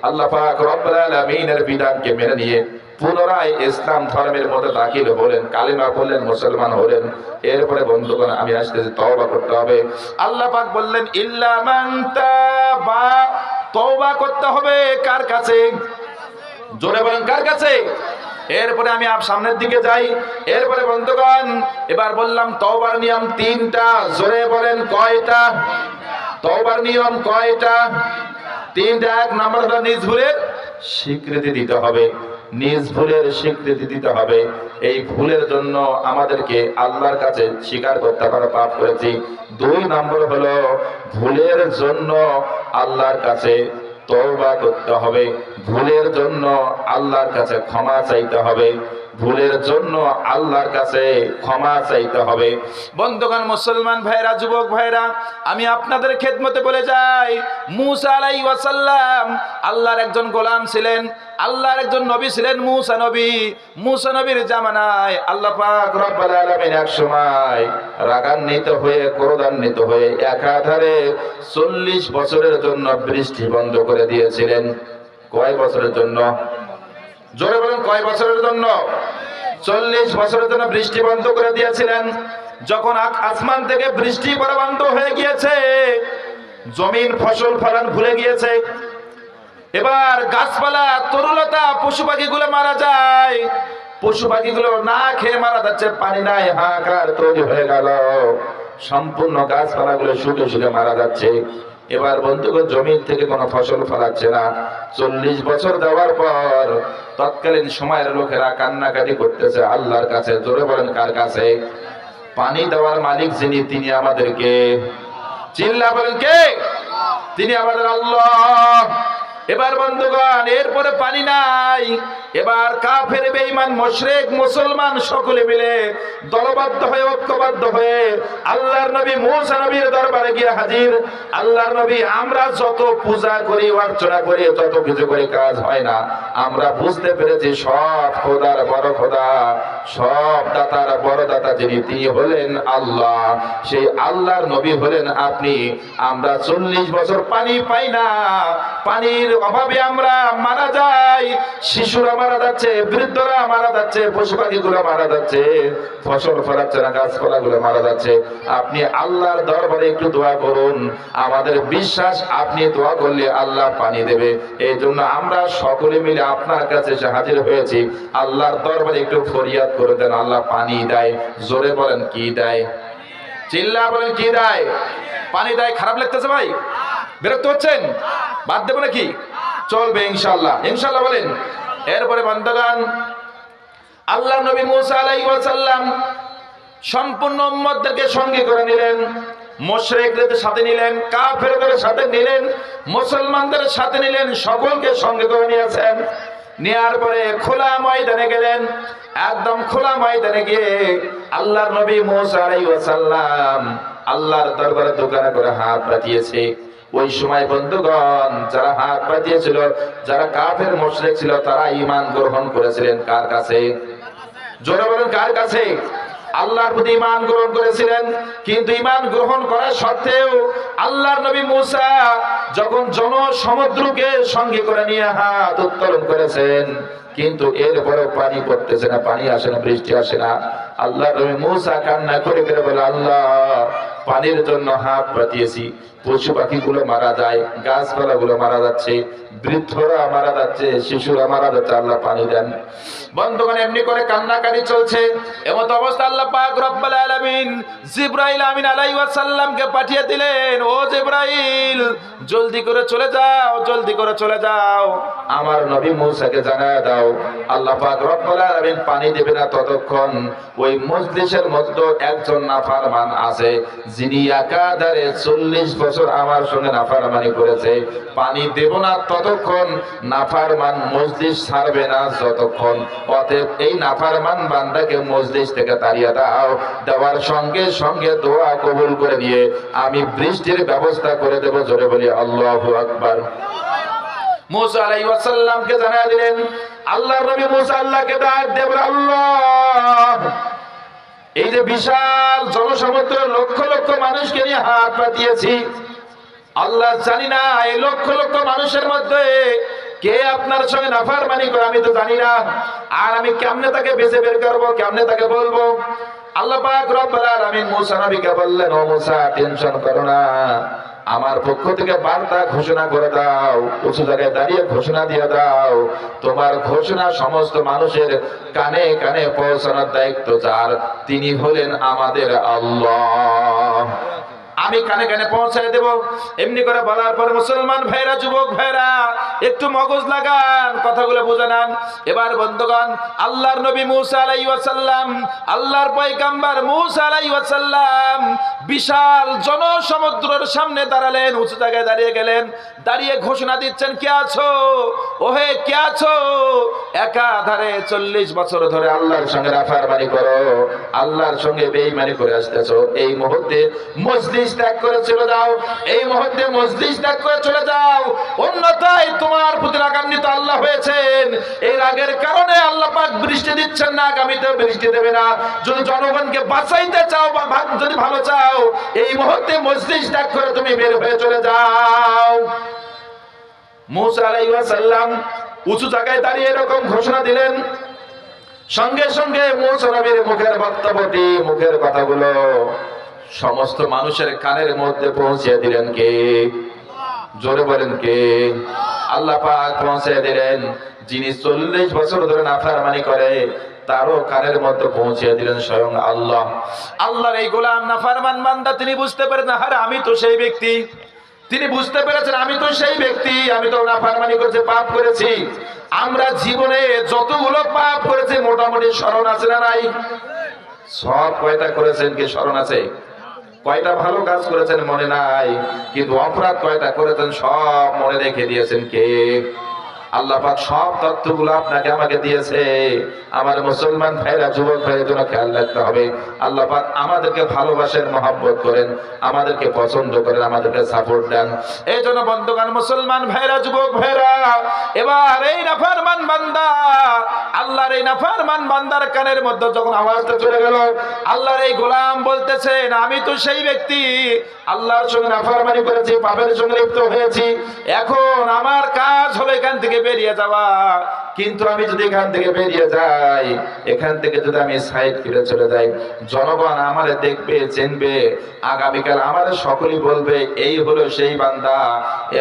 আল্লাহ পাক রব্বুল আলামিনের বিধানকে মেনে নিয়ে পুনরায় ইসলাম ধর্মের মধ্যে দাখিল হলেন, কালিমা পড়লেন, মুসলমান হলেন। এরপরে বন্ধুগণ আমি আসতেছি, তওবা করতে হবে। আল্লাহ পাক বললেন, ইল্লা মান তাবা, তওবা করতে হবে কার কাছে? জোরে বলেন কার কাছে? এরপরে আমি সামনের দিকে যাই। এরপরে বন্ধুগণ এবার বললাম তওবার নিয়ম তিনটা। জোরে বলেন কয়টা? তওবার নিয়ম কয়টা? তিনটা। এক নম্বর হলো নিজ ভুলের স্বীকৃতি দিতে হবে, নিজ ভুলের স্বীকৃতি দিতে হবে। এই ভুলের জন্য আমাদেরকে আল্লাহর কাছে স্বীকার করতে হবে পাপ করেছি। দুই নম্বর হলো ভুলের জন্য আল্লাহর কাছে তওবা করতে হবে, ভুলের জন্য আল্লাহর কাছে ক্ষমা চাইতে হবে, ভুলের জন্য আল্লাহর কাছে ক্ষমা চাইতে হবে। বন্ধুগণ মুসলমান ভাইরা, যুবক ভাইরা, আমি আপনাদের খেদমতে বলে যাই, মূসা আলাইহিস সালাম আল্লাহর একজন গোলাম ছিলেন, আল্লাহর একজন নবী ছিলেন মূসা নবী। মূসা নবীর জামানায় আল্লাহ পাক রব্বুল আলামিন এক সময় রাগান্বিত হয়ে, ক্রোধান্বিত হয়ে একাধারে 40 বছরের জন্য বৃষ্টি বন্ধ করে দিয়েছিলেন। কয় বছরের জন্য? জোরে বলেন কয় বছরের জন্য? 40 বছরের জন্য বৃষ্টি বন্ধ করে দিয়েছিলেন। যখন আসমান থেকে বৃষ্টি পড়া বন্ধ হয়ে গিয়েছে, জমিন ফসল ফলান ভুলে গিয়েছে, এবার গাছপালা, তরুলতা, পশু পাখিগুলো মারা যায়। পশু পাখিগুলো না খেয়ে মারা যাচ্ছে, পানি নাই, হাহাকার তৈরি হয়ে গেল। সম্পূর্ণ গাছপালাগুলো শুকে শুকে মারা যাচ্ছে। এবার বন্ধুগণ জমিন থেকে কোনো ফসল ফলাচ্ছে না। 40 বছর দেওয়ার পর তৎকালীন সময়ের লোকেরা কান্নাকাটি করতেছে আল্লাহর কাছে। জোরে বলেন কার কাছে? পানি দেওয়ার মালিক যিনি, তিনি আমাদেরকে, চিল্লা বলেন কে? তিনি আমাদের আল্লাহ। এবার বন্ধুগণ এরপরে পানি নাই। এবার কাফের বেঈমান মুশরিক মুসলমান সকলে মিলে দলবদ্ধ হয়ে ঐক্যবদ্ধ হয়ে আল্লাহর নবী মুসা নবীর দরবারে গিয়ে হাজির। আল্লাহর নবী, আমরা যত পূজা করি অর্চনা করি যত কিছু করি কাজ হয় না, আমরা বুঝতে পেরেছি সব খোদার বড় খোদা, সব দাতার বড় দাতা যিনি তিনি হলেন আল্লাহ। সেই আল্লাহর নবী হলেন আপনি। আমরা 40 বছর পানি পাই না, পানির অভাবে আমরা মারা যাই, শিশুরা মারা যাচ্ছে, বৃদ্ধরা মারা যাচ্ছে, পশু পাখিগুলো মারা যাচ্ছে, ফসল ফলাচ্ছে না, গাছপালা গুলো মারা যাচ্ছে। আপনি আল্লাহর দরবারে একটু দোয়া করুন, আমাদের বিশ্বাস আপনি দোয়া করলে আল্লাহ পানি দেবে। এই জন্য আমরা সকলে মিলে আপনার কাছে এসে হাজির হয়েছি। আল্লাহর দরবারে একটু ফরিয়াদ করে দেন, আল্লাহ পানি দেয়। জোরে বলেন কি দেয়, চিল্লা বলেন কি দেয়? পানি দেয়। খারাপ লাগতেছে ভাই? বিরক্ত হচ্ছেন? বাদ দেবো নাকি? চলবে ইনশাআল্লাহ, ইনশাআল্লাহ বলেন। এরপরে বান্দাগান আল্লাহ নবী মুসা আলাইহিস সালাম সম্পূর্ণ উম্মতদেরকে সঙ্গে করে নিলেন, মুশরিকদের সাথে নিলেন, কাফেরদের সাথে নিলেন, মুসলমানদের সাথে নিলেন, সকলকে সঙ্গে করে নিয়েছেন। নেয়ার পরে খোলা ময়দানে গেলেন। একদম খোলা ময়দানে গিয়ে আল্লাহর নবী মুসা আলাইহিস সালাম আল্লাহর দরবারে দোকানে করে হাত পাতিয়েছে। ওই সময় বন্ধুগণ যারা হাত পাতিয়েছিল, যারা কাফের মুশরিক ছিল, তারা ঈমান গ্রহণ করেছিলেন কার কাছে? জোরে বলেন কার কাছে? আল্লাহর প্রতি ঈমান গ্রহণ করেছিলেন। কিন্তু ঈমান গ্রহণ করা সত্ত্বেও আল্লাহর নবী মুসা যখন জনসমুদ্রকে সঙ্গে করে নিয়ে হাত উত্তোলন করেছেন, কিন্তু এরপরও পানি পড়তেছে না, পানি আসে না, বৃষ্টি আসে না। আল্লাহর নবী মুসা কান্না করে করে বলে, আল্লাহ পানির জন্য হাত পাতিয়েছি, পশু পাখিগুলো মারা যায়, গাছপালা গুলো মারা যাচ্ছে, বৃদ্ধরা মারা যাচ্ছে, শিশুরা মারা যাচ্ছে, আল্লাহ পানি দেন। বন্ধুগণ এমনি করে কান্নাকাটি চলছে। এমত অবস্থা আল্লাহ পাক রব্বুল আলামিন জিবরাইল আমিন আলাইহিস সালামকে পাঠিয়ে দিলেন, ও জিবরাইল জলদি করে চলে যাও, জলদি করে চলে যাও, আমার নবী মুসাকে জানায় দাও আল্লাহ পাক রব্বুল আলামিন পানি দেবে না ততক্ষণ ওই মজলিসের মধ্যে একজন নাফরমান আছে, যিনি একাধারে 40 বছর আমার সঙ্গে নাফরমানি করেছে। পানি দেব না ততক্ষণ, নাফরমান মজলিস ছাড়বে না যতক্ষণ। অতএব এই নাফরমান বান্দাকে মজলিস থেকে তাড়িয়ে দাও। দেওয়ার সঙ্গে সঙ্গে দোয়া কবুল করে দিয়ে আমি বৃষ্টির ব্যবস্থা করে দেব। জোরে বলি আল্লাহু আকবার। মুসা আলাইহিস সালামকে জানায় দিলেন। আল্লাহর নবী মুসা আল্লাহকে ডাক দেব, আল্লাহ এই যে বিশাল জনসমুদ্র, লক্ষ লক্ষ মানুষকে নিয়ে হাত পাতিয়েছি, আল্লাহ জানি না এই লক্ষ লক্ষ মানুষের মধ্যে কে আপনার সঙ্গে নাফরমানি করে, আমি তো জানি না। আর আমি কেমনে তাকে বেঁচে বের করবো, কেমনে তাকে বলবো? আল্লাহ পাক রব্বুল আলামিন মুসা নবীকে বললেন, ও মুসা টেনশন করো না, আমার পক্ষ থেকে বার্তা ঘোষণা করে দাও, উঁচু জায়গায় দাঁড়িয়ে ঘোষণা দিয়ে দাও। তোমার ঘোষণা সমস্ত মানুষের কানে কানে পৌঁছানোর দায়িত্ব যার, তিনি হলেন আমাদের আল্লাহ। আমি কানে কানে পৌঁছায় দেব। এমনি করে বলার পর মুসলমান ভাইরা, যুবক ভাইরা একটু মগজ লাগান, কথাগুলো বুঝে নেন। এবার বন্ধুগণ আল্লাহর নবী মুসা আলাইহিস সালাম, আল্লাহর পয়গম্বর মুসা আলাইহিস সালাম বিশাল জনসমুদ্রের সামনে দাঁড়ালেন, উঁচু জায়গায় দাঁড়িয়ে গেলেন। দাঁড়িয়ে ঘোষণা দিচ্ছেন, কে আছো ওহে, কে আছো একাধারে 40 বছর ধরে আল্লাহর সঙ্গে নাফরমানি করো, আল্লাহর সঙ্গে বেঈমানি করে আসতেছো, এই মুহূর্তে মজলিস ত্যাগ করে চলে যাও, এই মুহূর্তে মজলিস ত্যাগ করে চলে যাও, অন্যথায় তোমার প্রতি রাগান্বিত আল্লাহ হয়েছেন। এই রাগের কারণে আল্লাহ পাক বৃষ্টি দিচ্ছেন না, আগামীতেও বৃষ্টি দেবে না। যদি জনগণকে বাঁচাইতে চাও বা যদি ভালো চাও, এই মুহূর্তে মজলিস ত্যাগ করে তুমি বের হয়ে চলে যাও। মুসা আলাইহিস সালাম উঁচু জায়গায় দাঁড়িয়ে এরকম ঘোষণা দিলেন। সঙ্গে সঙ্গে মুসা নবীর মুখের বক্তব্যটি, মুখের কথাগুলো সমস্ত মানুষের কানের মধ্যে পৌঁছে দিলেন কে? জোরে বলেন কে? আল্লাহ পাক পৌঁছে দিলেন। যিনি 40 বছর ধরে নাফরমানি করে তারও কানের মধ্যে পৌঁছে দিলেন স্বয়ং আল্লাহ। আল্লাহর এই গোলাম নাফরমান বান্দা তিনি বুঝতে পারেন, আরে আমি তো সেই ব্যক্তি। তিনি বুঝতে পেরেছেন, আমি তো সেই ব্যক্তি, আমি তো নাফরমানি করেছি, পাপ করেছি। আমরা জীবনে যতগুলো পাপ করেছি মোটামুটি স্মরণ আছে না নাই? সব কয়টা করেছেন কি স্মরণ আছে? কয়টা ভালো কাজ করেছেন মনে নাই, কিন্তু অপরাধ কয়টা করেছেন সব মনে রেখে দিয়েছেন কে? আল্লাহ পাক সব তথ্যগুলো আপনাকে আমাকে দিয়েছে। আমার মুসলমান ভাইরা, যুবক ভাইয়ের জন্য খেয়াল রাখতে হবে। আল্লাহ পাক আমাদেরকে ভালোবাসেন, মহব্বত করেন, আমাদেরকে পছন্দ করেন, আমাদেরকে সাপোর্ট দেন। এই জন্য বন্ধুগণ, মুসলমান ভাইরা, যুবক ভাইরা, এবার এই নাফরমান বান্দা, আল্লাহর এই নাফরমান বান্দার কানের মধ্যে যখন আওয়াজটা চলে গেল, আল্লাহর এই গোলাম বলতেছেন, আমি তো সেই ব্যক্তি আল্লাহর সঙ্গে নাফরমানি করেছি, পাপের সঙ্গে লিপ্ত হয়েছি। এখন আমার কাজ হলো এখান থেকে বেরিয়ে যাওয়া। কিন্তু আমি যদি এখান থেকে বেরিয়ে যাই, এখান থেকে যদি আমি সাইড ফিরে চলে যাই, জনগণ আমারে দেখবে, চিনবে, আগামীকাল আমারে সকলেই বলবে এই হলো সেই বান্দা,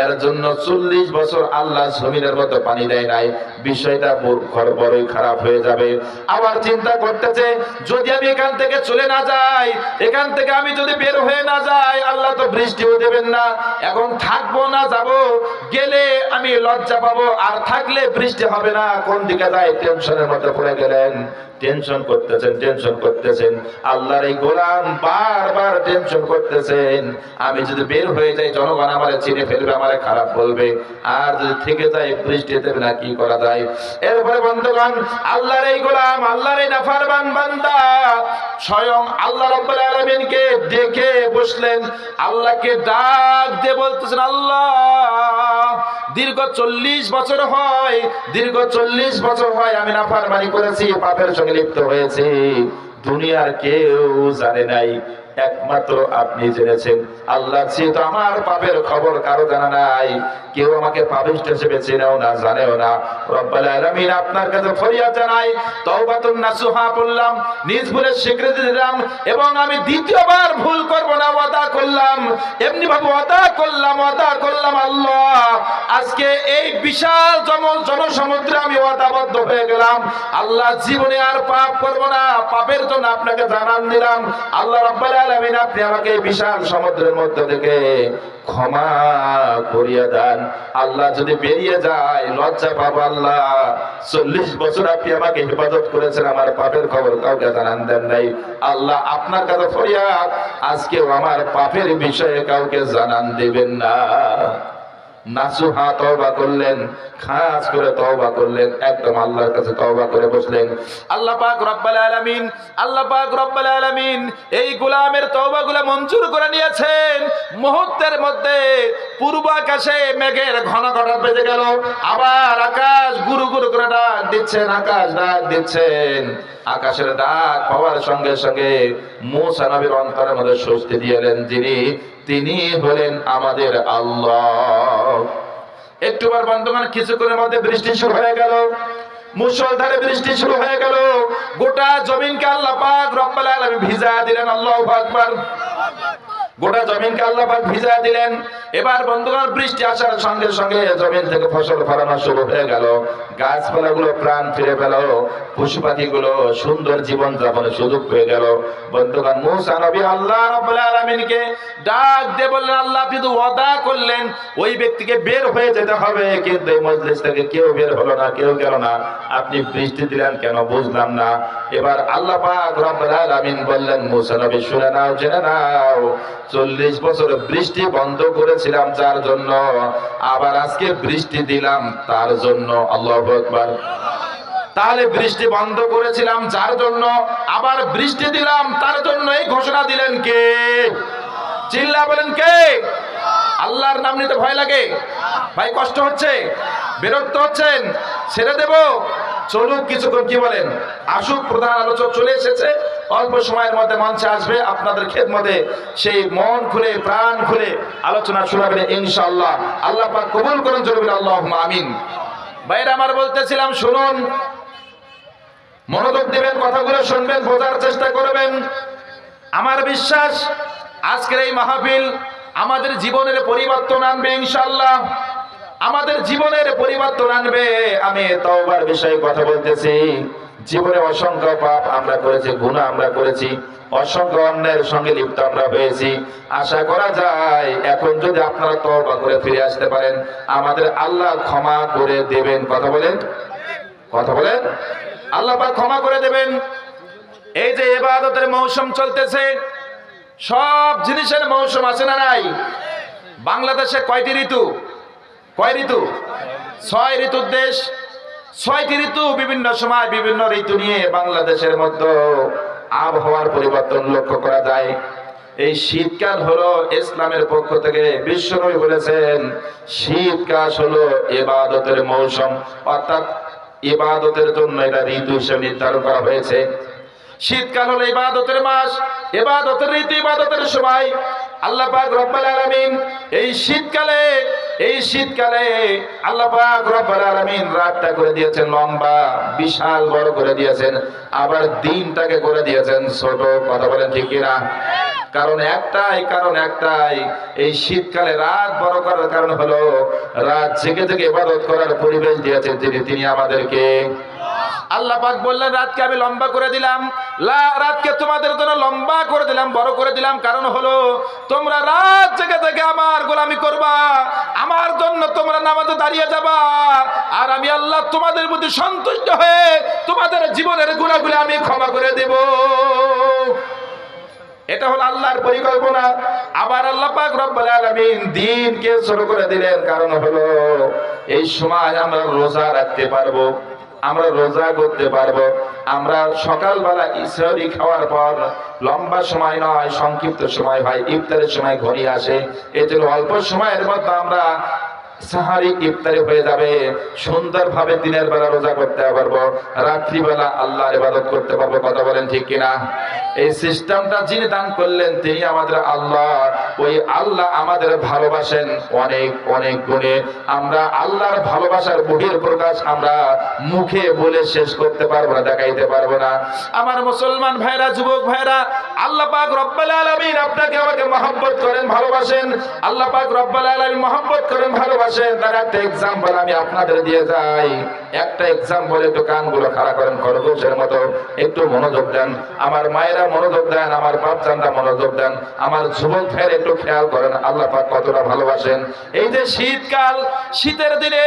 এর জন্য 40 বছর আল্লাহ জমিনের মতো পানি দেয় নাই। বিষয়টা বড়ই খারাপ হয়ে যাবে। আবার চিন্তা করতেছে, যদি আমি এখান থেকে চলে না যাই, এখান থেকে আমি যদি বের হয়ে না যাই, আল্লাহ তো বৃষ্টিও দেবেন না। এখন থাকবো না যাবো, গেলে আমি লজ্জা পাবো, আর থাকলে বৃষ্টি হবে না। কোন দিকে যায়, টেনশনের মধ্যে পড়ে গেলেন। টেনশন করতেছেন। আল্লাহর এই গোলাম বারবার টেনশন করতেছেন, আমি যদি বের হয়ে যাই, জনগণ আমারে চিনে ফেলবে, আমারে খারাপ বলবে, আর যদি থেকে যায় বৃষ্টি দেবে না, কি করা যায়? এরপরে বন্ধুগণ, আল্লাহর এই গোলাম, আল্লাহর এই নাফরমান বান্দা স্বয়ং আল্লাহ রাব্বুল আলামিনকে ডেকে বসলেন, আল্লাহকে ডাক দিয়ে বলতেছেন, আল্লাহ, দীর্ঘ 40 বছর হয় আমি নাফরমানি করেছি, পাপের সঙ্গে লিপ্ত হয়েছি। দুনিয়ার কেউ জানে নাই, একমাত্র আপনি জেনেছেন। আল্লাহ, যেহেতু আমার পাপের খবর কারো জানা নাই, কেউ আমাকে পাপিষ্ঠ হিসেবে চেনেও না, জানেও না। রব্বুল আলামিন, আপনার কাছে ফরিয়াদ জানাই, তওবাতুন নাসুহা বললাম, নিজ ভুলে স্বীকৃতি দিলাম, এবং আমি দ্বিতীয়বার ভুল করব না ওয়াদা করলাম। এমনি ভাবে ওয়াদা করলাম আল্লাহ, আজকে এই বিশাল জনসমুদ্রে আমি ওয়াদাবদ্ধ হয়ে গেলাম, আল্লাহ, জীবনে আর পাপ করব না। পাপের জন্য আপনাকে জানান দিলাম, আল্লাহ রাব্বুল আলামিন, আপনি আমাকে বিশাল সমুদ্রের মধ্যে থেকে ক্ষমা করিয়া দেন। আল্লাহ, যদি বেরিয়ে যায় লজ্জা পাবো। আল্লাহ, 40 বছর আপনি আমাকে হেফাজত করেছেন, আমার পাপের খবর কাউকে জানান দেন নাই। আল্লাহ, আপনার কাছে ফরিয়াদ, আজকেও আমার পাপের বিষয়ে কাউকে জানান দেবেন না। নাসুহা তওবা করলেন, খাস করে তওবা করলেন, একদম আল্লাহর কাছে তওবা করে বসলেন। আল্লাহ পাক রব্বুল আলামিন এই গোলামের তওবাগুলো মঞ্জুর করে নিয়েছেন। মুহূর্তের মধ্যে পূর্ব আকাশে মেঘের ঘন ঘটা বেজে গেল, আবার আকাশ গুরু গুরু করে ডাক দিচ্ছেন, আকাশের ডাক পাওয়ার সঙ্গে সঙ্গে মূসা নবীর অন্তরের মধ্যে স্বস্তি দিলেন, তিনি হলেন আমাদের আল্লাহ। একটুবার বন্ধুগণ, কিছুক্ষণের মধ্যে বৃষ্টি শুরু হয়ে গেল, মুষলধারে বৃষ্টি শুরু হয়ে গেল। গোটা জমিনকে আল্লাহ পাক রব্বুল আলামিন ভিজা দিলেন। আল্লাহু আকবার। গোটা জমিনকে আল্লাহ পাক ভিজা দিলেন। এবার বন্ধুগণ, বৃষ্টি আসার সঙ্গে সঙ্গে জমিন থেকে ফসল ফলানো শুরু হয়ে গেল, গাছপালাগুলো প্রাণ ফিরে পেল, পশু পাখিগুলো সুন্দর জীবন যাপনের সুযোগ পেয়ে গেল। বন্ধুগণ, মূসা নবী আল্লাহ রাব্বুল আলামিনকে ডাক দিয়ে বললেন, আল্লাহ, আপনি তো ওয়াদা করলেন ওই ব্যক্তিকে বের হয়ে যেতে হবে, কিন্তু এই মজলিস থেকে কেউ বের হলো না, কেউ গেল না, আপনি বৃষ্টি দিলেন কেন, বুঝলাম না। এবার আল্লাহ পাক রব্বুল আলামিন বললেন, মূসা নবী, শুনে নাও, জেনে নাও, 40 বছর বৃষ্টি বন্ধ করেছিলাম যার জন্য, আবার আজকে বৃষ্টি দিলাম তার জন্য। আল্লাহু আকবার। তাহলে বৃষ্টি বন্ধ করেছিলাম যার জন্য, আবার বৃষ্টি দিলাম তার জন্য, এই ঘোষণা দিলেন কে? চিল্লা বলেন কে? আল্লাহর নাম নিতে ভয় লাগে ভাই? কষ্ট হচ্ছে? বিরক্ত হচ্ছেন? ছেড়ে দেব? চলুক কিছুক্ষণ, কি বলেন? আসুক, প্রধান আলোচক চলে এসেছে, অল্প সময়ের মধ্যে মঞ্চে আসবে, আপনাদের খেদমতে সেই মন খুলে প্রাণ খুলে আলোচনা শোনাবেন ইনশাআল্লাহ। আল্লাহ পাক কবুল করুন, জরুরি আল্লাহুম্মা আমিন। ভাইরা আমার, বলতেছিলাম, শুনুন, মনোযোগ দিবেন, কথাগুলো শুনবেন, বোঝার চেষ্টা করবেন। আমার বিশ্বাস আজকের এই মাহফিল আমাদের জীবনের পরিবর্তন আনবে ইনশাআল্লাহ, আমাদের জীবনের পরিবর্তন আনবে। আমি তওবার বিষয়ে কথা বলতেছি। জীবনে অসংখ্য পাপ আমরা করেছি, গুনাহ আমরা করেছি, অসংখ্য অন্যায়ের সঙ্গে লিপ্ত আমরা হয়েছি। আশা করা যায় এখন যদি আপনারা তওবা করে ফিরে আসতে পারেন, আমাদের আল্লাহ ক্ষমা করে দেবেন। কথা বলেন আল্লাহ পাক ক্ষমা করে দেবেন। এই যে ইবাদতের মৌসুম চলতেছে, সব জিনিসের মৌসুম আছে না নাই? বাংলাদেশে কয়টি ঋতু? কয় ঋতু? 6 ঋতুর দেশ। 6টি ঋতু, বিভিন্ন সময় বিভিন্ন ঋতু নিয়ে বাংলাদেশের মধ্যে আবহাওয়ার পরিবর্তন লক্ষ্য করা যায়। এই শীতকাল হলো ইসলামের পক্ষ থেকে বিশ্বনবী বলেছেন শীতকাল হলো ইবাদতের মৌসুম, অর্থাৎ ইবাদতের জন্য এটা ঋতু হিসেবে নির্ধারণ করা হয়েছে। শীতকাল হলো ইবাদতের মাস, ইবাদতের ঋতু, ইবাদতের সময়। আল্লাহ পাক রব্বুল আলামিন এই শীতকালে আল্লাহ পাক রব্বুল আলামিন রাতটা করে দিয়েছেন লম্বা, বিশাল বড় করে দিয়েছেন, আবার দিনটাকে করে দিয়েছেন ছোট। কথা বলেন ঠিক কিনা? কারণ একটাই, এই শীতকালে রাত বড় করার কারণ হলো রাত জেগে জেগে ইবাদত করার পরিবেশ দিয়েছেন তিনি আমাদেরকে। আল্লাহ পাক বললেন রাতকে আমি লম্বা করে দিলাম, রাতকে তোমাদের জন্য লম্বা করে দিলাম, বড় করে দিলাম। কারণ হলো তোমরা রাত জেগে জেগে আমার গোলামি করবা, আমার জন্য তোমরা নামাজে দাঁড়িয়ে যাবা, আর আমি আল্লাহ তোমাদের প্রতি সন্তুষ্ট হয়ে তোমাদের জীবনের গুনাহগুলো আমি ক্ষমা করে দেব। এটা হলো আল্লাহর পরিকল্পনা। আবার আল্লাহ পাক রব্বুল আলামিন দিনকে ছোট করে দিলেন, কারণ হলো এই সময় আমরা রোজা রাখতে পারবো, আমরা রোজা করতে পারবো। আমরা সকালবেলা ইসরারি খাওয়ার পর লম্বা সময় নয়, সংক্ষিপ্ত সময় হয়, ইফতারের সময় ঘনিয়ে আসে। এই জন্য অল্প সময়ের মধ্যে আমরা সাহারি ইফতারি হয়ে যাবে, সুন্দরভাবে দিনের বেলা রোজা করতে পারবো, রাত্রিবেলা আল্লাহর ইবাদত করতে পারবো। কথা বলেন ঠিক কিনা? এই সিস্টেমটা যিনি দান করলেন তিনি আমাদের আল্লাহ। ওই আল্লাহ আমাদের ভালোবাসেন অনেক অনেক গুণে। আমরা আল্লাহর ভালোবাসার বহির প্রকাশ আমরা মুখে বলে শেষ করতে পারবো না, দেখাইতে পারবো না। আমার মুসলমান ভাইরা, যুবক ভাইরা, আল্লাহ পাক রব্বুল আলামিন আপনাকে আমাকে মহব্বত করেন, ভালোবাসেন। আল্লাহ পাক রব্বুল আলামিন মহব্বত করেন, ভালোবাসেন। তার একটা এক্সাম্পল আমি আপনাদের দিয়ে যাই। একটা এক্সাম্পল, একটু কানগুলো খাড়া করেন খরগোশের মতো, একটু মনোযোগ দেন। আমার মায়েরা মনোযোগ দেন, আমার বাপজানরা মনোযোগ দেন, আমার যুবক ভাইয়ের একটু খেয়াল করেন আল্লাহ পাক কতটা ভালোবাসেন। এই যে শীতকাল, শীতের দিনে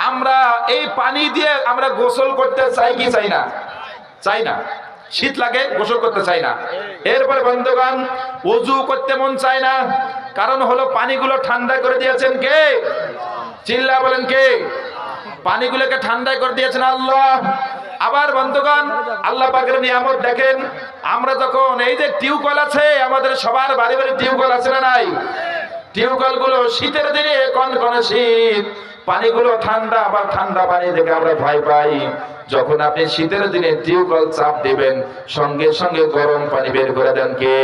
আমরা এই পানি দিয়ে আমরা গোসল করতে চাই কি চাই না? চাই না। শীত লাগে, গোসল করতে চাই না। এরপরে বন্ধুগণ, ওযু করতে মন চায় না, কারণ হলো পানিগুলো ঠান্ডা করে দিয়েছেন কে? চিল্লা বলেন কে? পানিগুলোকে ঠান্ডা করে দিয়েছেন আল্লাহ। আবার বন্ধুগণ, আল্লাহ পাকের নিয়ামত দেখেন। আমরা যখন এই যে টিউবওয়েল আছে, আমাদের সবার বাড়ি বাড়ি টিউবওয়েল আছে না নাই? টিউবওয়েল গুলো শীতের দিনে কনকনে শীত, পানিগুলো ঠান্ডা, আবার ঠান্ডা পানি দেখে আমরা ভয় পাই। যখন আপনি শীতের দিনে টিউবওয়েল চাপ দিবেন, সঙ্গে সঙ্গে গরম পানি বের করে দেন কে?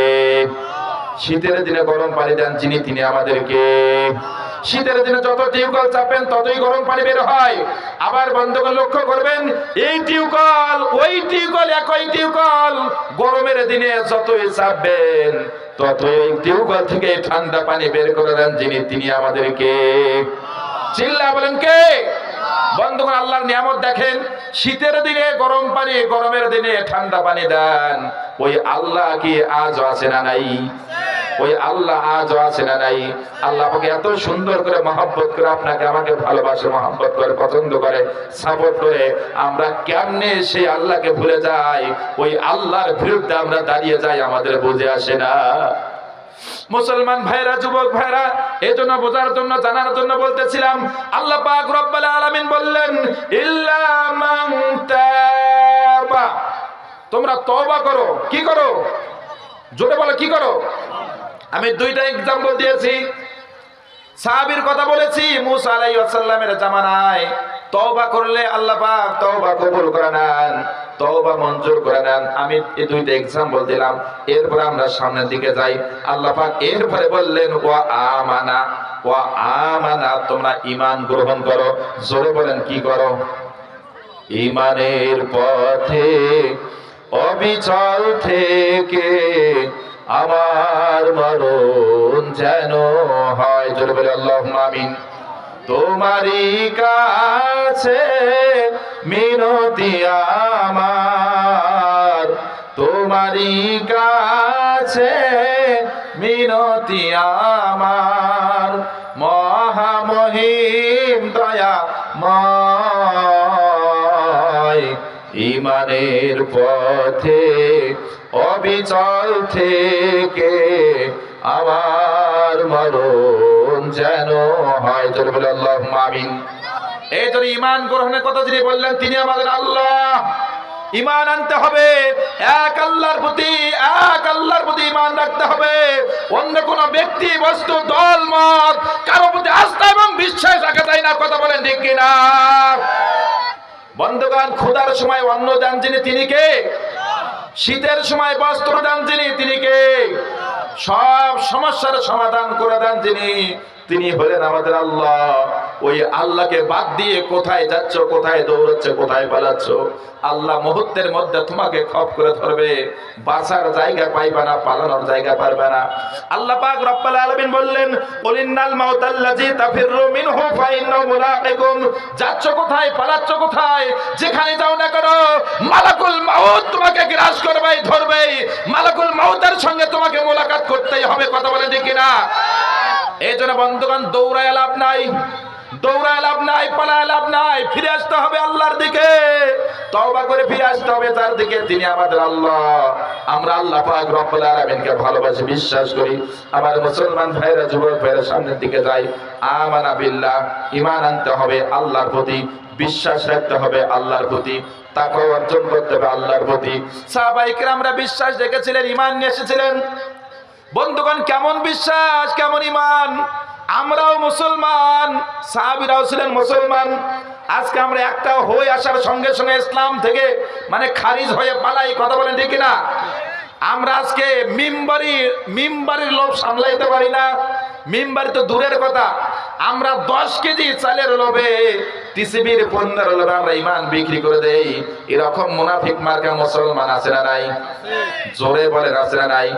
শীতের দিনে গরম পানি দেন যিনি, তিনি আমাদেরকে। শীতের দিনে যত টিউবওয়েল চাপেন ততই গরম পানি বের হয়। আবার বন্ধুগণ লক্ষ্য করবেন, এই টিউবওয়েল ওই টিউবওয়েল একই টিউবওয়েল, গরমের দিনে যতই চাপবেন ততই ওই টিউবওয়েল থেকে ঠান্ডা পানি বের করে দেন যিনি, তিনি আমাদেরকে। চিল্লা বলেন কে? বন্ধুগণ, আল্লাহর নিয়ামত দেখেন। শীতের দিনে গরম পানি, গরমের দিনে ঠান্ডা পানি দেন। ওই আল্লাহ কি আজও আছে না নাই? ওই আল্লাহ আজও আছে না নাই? আল্লাহ আমাকে এত সুন্দর করে মহব্বত করে আপনাকে আমাকে ভালোবাসে, মহব্বত করে, পছন্দ করে, সাপোর্ট করে, আমরা কেমনে সেই আল্লাহকে ভুলে যাই, ওই আল্লাহর বিরুদ্ধে আমরা দাঁড়িয়ে যাই, আমাদের বুঝে আসে না। মুসলমান ভাইরা, যুবক ভাইরা, এই জন্য বোঝার জন্য, জানার জন্য বলতেছিলাম। আল্লাহ পাক রব্বুল আলামিন বললেন ইল্লা মান তাবা, তোমরা তওবা করো। কি করো? জোরে বলো, কি করো? আমি দুইটা एग्जांपल দিয়েছি। সাহাবীর কথা বলেছি। মুসা আলাইহিস সালামের জামানায় তওবা করলে আল্লাহ পাক তওবা কবুল করে নেন, তওবা মঞ্জুর করে নেন। আমি এই দুইটা एग्जांपल দিলাম। এরপর আমরা সামনের দিকে যাই। আল্লাহ পাক এরপরে বললেন ওয়া আমানা, তোমরা ঈমান গ্রহণ করো। জোরে বলেন, কি করো? ঈমানের পথে অবিচল থেকে আমার মরণ যেন হয়। জোরে বলে আল্লাহুম্মা আমিন। তোমারই কাছে মিনতি আমার, তোমারই কাছে মিনতি আমার, মহামহিম দয়াময় ইমানের পথে অবিচল থেকে আমার মরণ যেন হয়। জোরে বলে আল্লাহুম্মা আমিন। এই জন্য ঈমান গ্রহণের কথা যিনি বললেন তিনি আমাদের আল্লাহ। ঈমান আনতে হবে এক আল্লাহর প্রতি, এক আল্লাহর প্রতি ঈমান রাখতে হবে। অন্য কোনো ব্যক্তি, বস্তু, দল, মত কারো প্রতি আস্থা এবং বিশ্বাস রাখা যায় না। কথা বলেন ঠিক কিনা? বন্ধুগণ, ক্ষুধার সময় অন্ন দেন যিনি তিনি কে? শীতের সময় বস্ত্র দেন যিনি তিনি কে? সব সমস্যার সমাধান করে দেন যিনি তিনি হলেন আমাদের আল্লাহ। ওই আল্লাহকে বাদ দিয়ে কোথায় যাচ্ছ, কোথায় দৌড়াচ্ছ, কোথায় পালাচ্ছ? আল্লাহ মুহূর্তের মধ্যে তোমাকে খপ করে ধরবে। বাঁচার জায়গা পাইবা না, পালানোর জায়গা পারবে না। আল্লাহ পাক রব্বুল আলামিন বললেন, কুলিন্নাল মাউতাল্লাযী তাফিররু মিনহু ফাইন্নাহু মুলাকিকুম। যাচ্ছ কোথায়, পালাচ্ছ কোথায়, যেখানে যাও না কেন মালাকুল মাউত তোমাকে গ্রাস করবেই, ধরবেই। মালাকুল মাউতের সঙ্গে তোমাকে মোলাকাত করতেই হবে। কথা বলে ঠিক কিনা? এই জন্য বন্ধুগণ, দৌড়ায় লাভ নাই, দৌড়ায় লাভ নাই, পালায় লাভ নাই। ফিরে আসতে হবে আল্লাহর দিকে, তওবা করে ফিরে আসতে হবে যার দিকে, তিনি আমাদের আল্লাহ। আমরা আল্লাহ পাক রব্বুল আলামিনকে ভালোবাসি, বিশ্বাস করি। আমার মুসলমান ভাইরা, যুবক ভাইরা সামনের দিকে যাই। আমানা বিল্লাহ, ঈমান আনতে হবে আল্লাহর প্রতি, বিশ্বাস রাখতে হবে আল্লাহর প্রতি, তাকওয়া অর্জন করতে হবে আল্লাহর প্রতি। সাহাবায়ে কেরামরা বিশ্বাস রেখেছিলেন, ঈমান নিয়ে এসেছিলেন। বন্ধুগণ, কেমন বিশ্বাস, কেমন ঈমান! আমরাও মুসলমান, সাহাবীরাও ছিলেন মুসলমান। আজকে আমরা একটা হয়ে আসার সঙ্গে সঙ্গে ইসলাম থেকে মানে খারিজ হয়ে পালাই। কথা বলেন ঠিক না? আমরা আজকে মিম্বারির লোভ সামলাইতে পারি না। মিম্বারি তো দূরের কথা, আমরা 10 কেজি চালের লোভে, টিসিবির পণ্যের লোভে আমরা ঈমান বিক্রি করে দেই। এরকম মুনাফিক মার্কা মুসলমান আছে না নাই? জোরে বলেন আছে না নাই?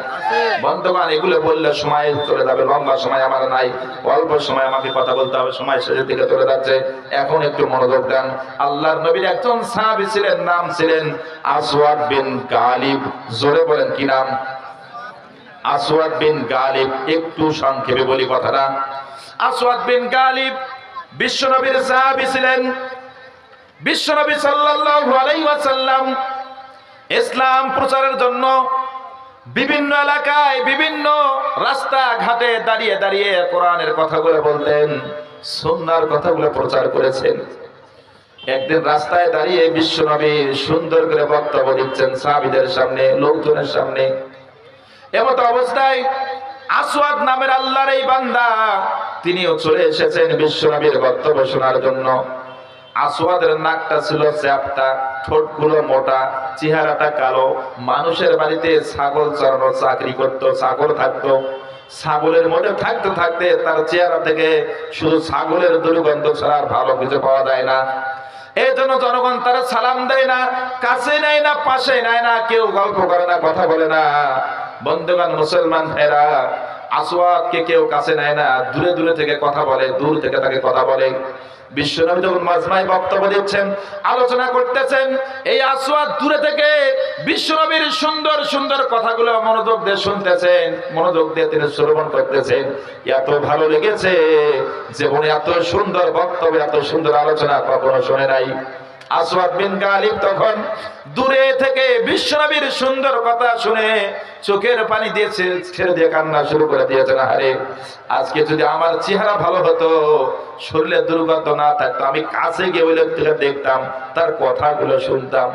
বন্ধুগণ, এগুলো বললে সময় চলে যাবে, লম্বা সময় আমার নাই, অল্প সময় আমাকে কথা বলতে হবে, সময় শেষের দিকে চলে যাচ্ছে। এখন একটু মনোযোগ দেন। আল্লাহর নবীর একজন সাহাবী ছিলেন, নাম ছিলেন আসওয়াদ বিন গালিব। জোরে বলেন কি নাম? আসওয়াদ বিন গালিব। একটু সংক্ষেপে বলি কথাটা। আসওয়াদ বিন গালিব বিশ্বনবীর সাহাবী ছিলেন। বিশ্বনবী সাল্লাল্লাহু আলাইহি ওয়াসাল্লাম ইসলাম প্রচারের জন্য বিভিন্ন এলাকায়, বিভিন্ন রাস্তা ঘাটে দাঁড়িয়ে দাঁড়িয়ে কোরআনের কথাগুলো বলতেন, সুন্নাহর কথাগুলো প্রচার করেছেন। একদিন রাস্তায় দাঁড়িয়ে বিশ্বনবী সুন্দর করে বক্তব্য দিচ্ছেন সাহাবীদের সামনে, লোকজনের সামনে। এমত অবস্থায় আসওয়াদ নামের আল্লাহর এই বান্দা তিনিও চলে এসেছেন বিশ্বনবীর বক্তব্য শোনার জন্য। আসওয়াদের নাকটা ছিল চ্যাপ্টা, ঠোঁটগুলো মোটা, চেহারাটা কালো। মানুষের বাড়িতে ছাগল চড়ানোর চাকরি করতো, ছাগল থাকতো। ছাগলের মধ্যে থাকতে থাকতে তার চেহারা থেকে শুধু ছাগলের দুর্গন্ধ ছাড়া আর ভালো কিছু পাওয়া যায় না। এই জন্য জনগণ তারা সালাম দেয় না, কাছে নেয় না, পাশে নেয় না, কেউ গল্প করে না, কথা বলে না। বন্ধুগণ, মুসলমান ভাইরা, আসওয়াদকে কেউ কাছে নেয় না, দূরে দূরে থেকে কথা বলে, দূর থেকে তাকে কথা বলে। বিশ্বনবী যখন মাজমায় বক্তব্য দিচ্ছেন, আলোচনা করতেছেন, এই আসওয়াদ দূরে থেকে বিশ্বনবীর সুন্দর সুন্দর কথাগুলো মনোযোগ দিয়ে শুনতেছেন, মনোযোগ দিয়ে তিনি শ্রবণ করতেছেন। এত ভালো লেগেছে, জীবনে এত সুন্দর বক্তব্য, এত সুন্দর আলোচনা কখনো শুনে নাই। আসওয়াদ বিন গালিব তখন দূরে থেকে বিশ্বনবীর সুন্দর কথা শুনে চোখের পানি দিয়েছে, ছেড়ে দিয়ে কান্না শুরু করে দিয়েছেন। আরে, আজকে যদি আমার চেহারা ভালো হতো, শরীরে দুর্গন্ধ না থাকতো, আমি কাছে গিয়ে ওই লোকটিকে দেখতাম, তার কথাগুলো শুনতাম।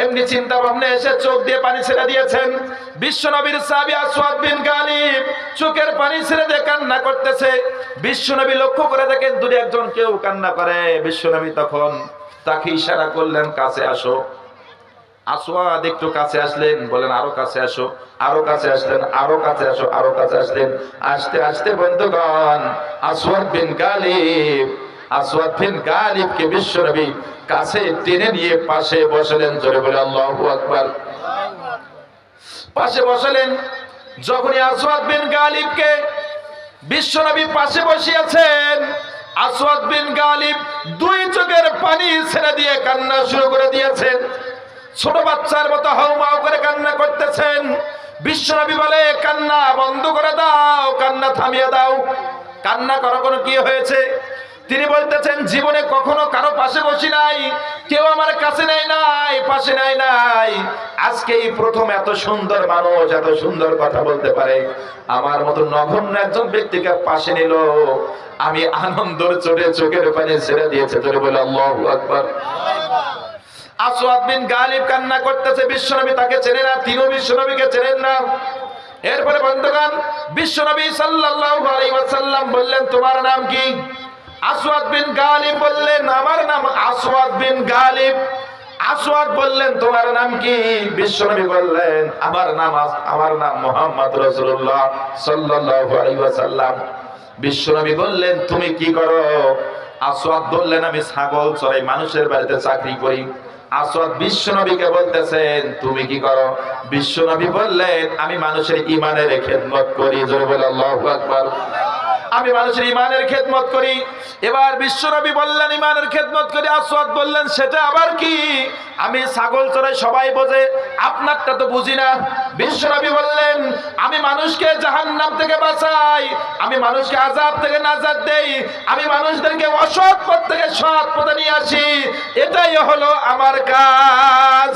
এমনি চিন্তা ভাবনা এসে চোখ দিয়ে পানি ছেড়ে দিয়েছেন। বিশ্বনবীর সাহাবী আসওয়াদ বিন গালিব চোখের পানি ছেড়ে দিয়ে কান্না করতেছে। বিশ্বনবী লক্ষ্য করে দেখেন দূরে একজন কেউ কান্না করে। বিশ্বনবী তখন তাকে ইশারা করলেন, কাছে আসো। আসওয়াদ একটু কাছে আসলেন, বলেন আরো কাছে আসো, আরো কাছে আসলেন, আরো কাছে আসো, আরো কাছে আসলেন। আস্তে আস্তে বন্ধুগণ, আসওয়াদ বিন গালিবকে বিশ্বনবী কাছে টেনে নিয়ে পাশে বসালেন। জোরে বলে আল্লাহু আকবার। পাশে বসালেন। যখনই আসওয়াদ বিন গালিবকে বিশ্বনবী পাশে বসিয়েছেন, আসওয়াদ বিন গালিব দুই চোখের পানি ছেড়ে দিয়ে কান্না শুরু করে দিয়েছেন। ছোট বাচ্চার মতো হাউমাউ করে কান্না করতেছেন। বিশ্বনবী বলে, কান্না বন্ধ করে দাও, কান্না থামিয়ে দাও। কান্না করো, কোনো কি হয়েছে? তিনি বলতেছেন, জীবনে কখনো কারো পাশে বসি নাই, কেউ আমার কাছে নেয় নাই, পাশে নেয় নাই। আজকে এই প্রথম এত সুন্দর মানুষ এত সুন্দর কথা বলতে পারে, আমার মতো নগণ্য একজন ব্যক্তিকে পাশে নিল। আমি আনন্দের চোটে চোখের পানি ছেড়ে দিয়েছে, জোরে বলে আল্লাহু আকবার। আসওয়াদ বিন গালিব কান্না করতেছে, বিশ্বনবী তাকে চেনে না, তিনিও বিশ্বনবীকে চেনেন না। এরপরে বন্ধুগণ, বিশ্বনবী সাল্লাল্লাহু আলাইহি ওয়াসাল্লাম বললেন, তোমার নাম কি? আসওয়াদ বিন গালিব বললেন, আমার নাম আসওয়াদ বিন গালিব। আসওয়াদ বললেন, তোমার নাম কি? বিশ্বনবী বললেন, আমার নাম মুহাম্মদ রাসূলুল্লাহ সাল্লাল্লাহু আলাইহি ওয়াসাল্লাম। বিশ্বনবী বললেন, তুমি কি করো? আসওয়াদ বললেন, আমি ছাগল চড়াই, মানুষের বাড়িতে চাকরি করি। আসওয়াদ বিশ্বনবীকে বলতেছেন, তুমি কি করো? বিশ্বনবী বললেন, আমি মানুষের ঈমানের খেদমত করি। জোরে বলে আল্লাহু আকবার। আমি মানুষের ঈমানের খেদমত করি। এবার বিশ্বনবী বললেন, ঈমানের খেদমত করি। আসওয়াদ বললেন, সেটা আবার কি? আমি ছাগল চড়াই, সবাই বোঝে, আপনারটা তো বুঝি না। বিশ্বনবী বললেন, আমি মানুষকে জাহান্নাম থেকে বাঁচাই, আমি মানুষকে আযাব থেকে নাজাত দেই, আমি মানুষদেরকে অসৎ পথ থেকে সৎ পথে নিয়ে আসি, এটাই হলো আমার কাজ।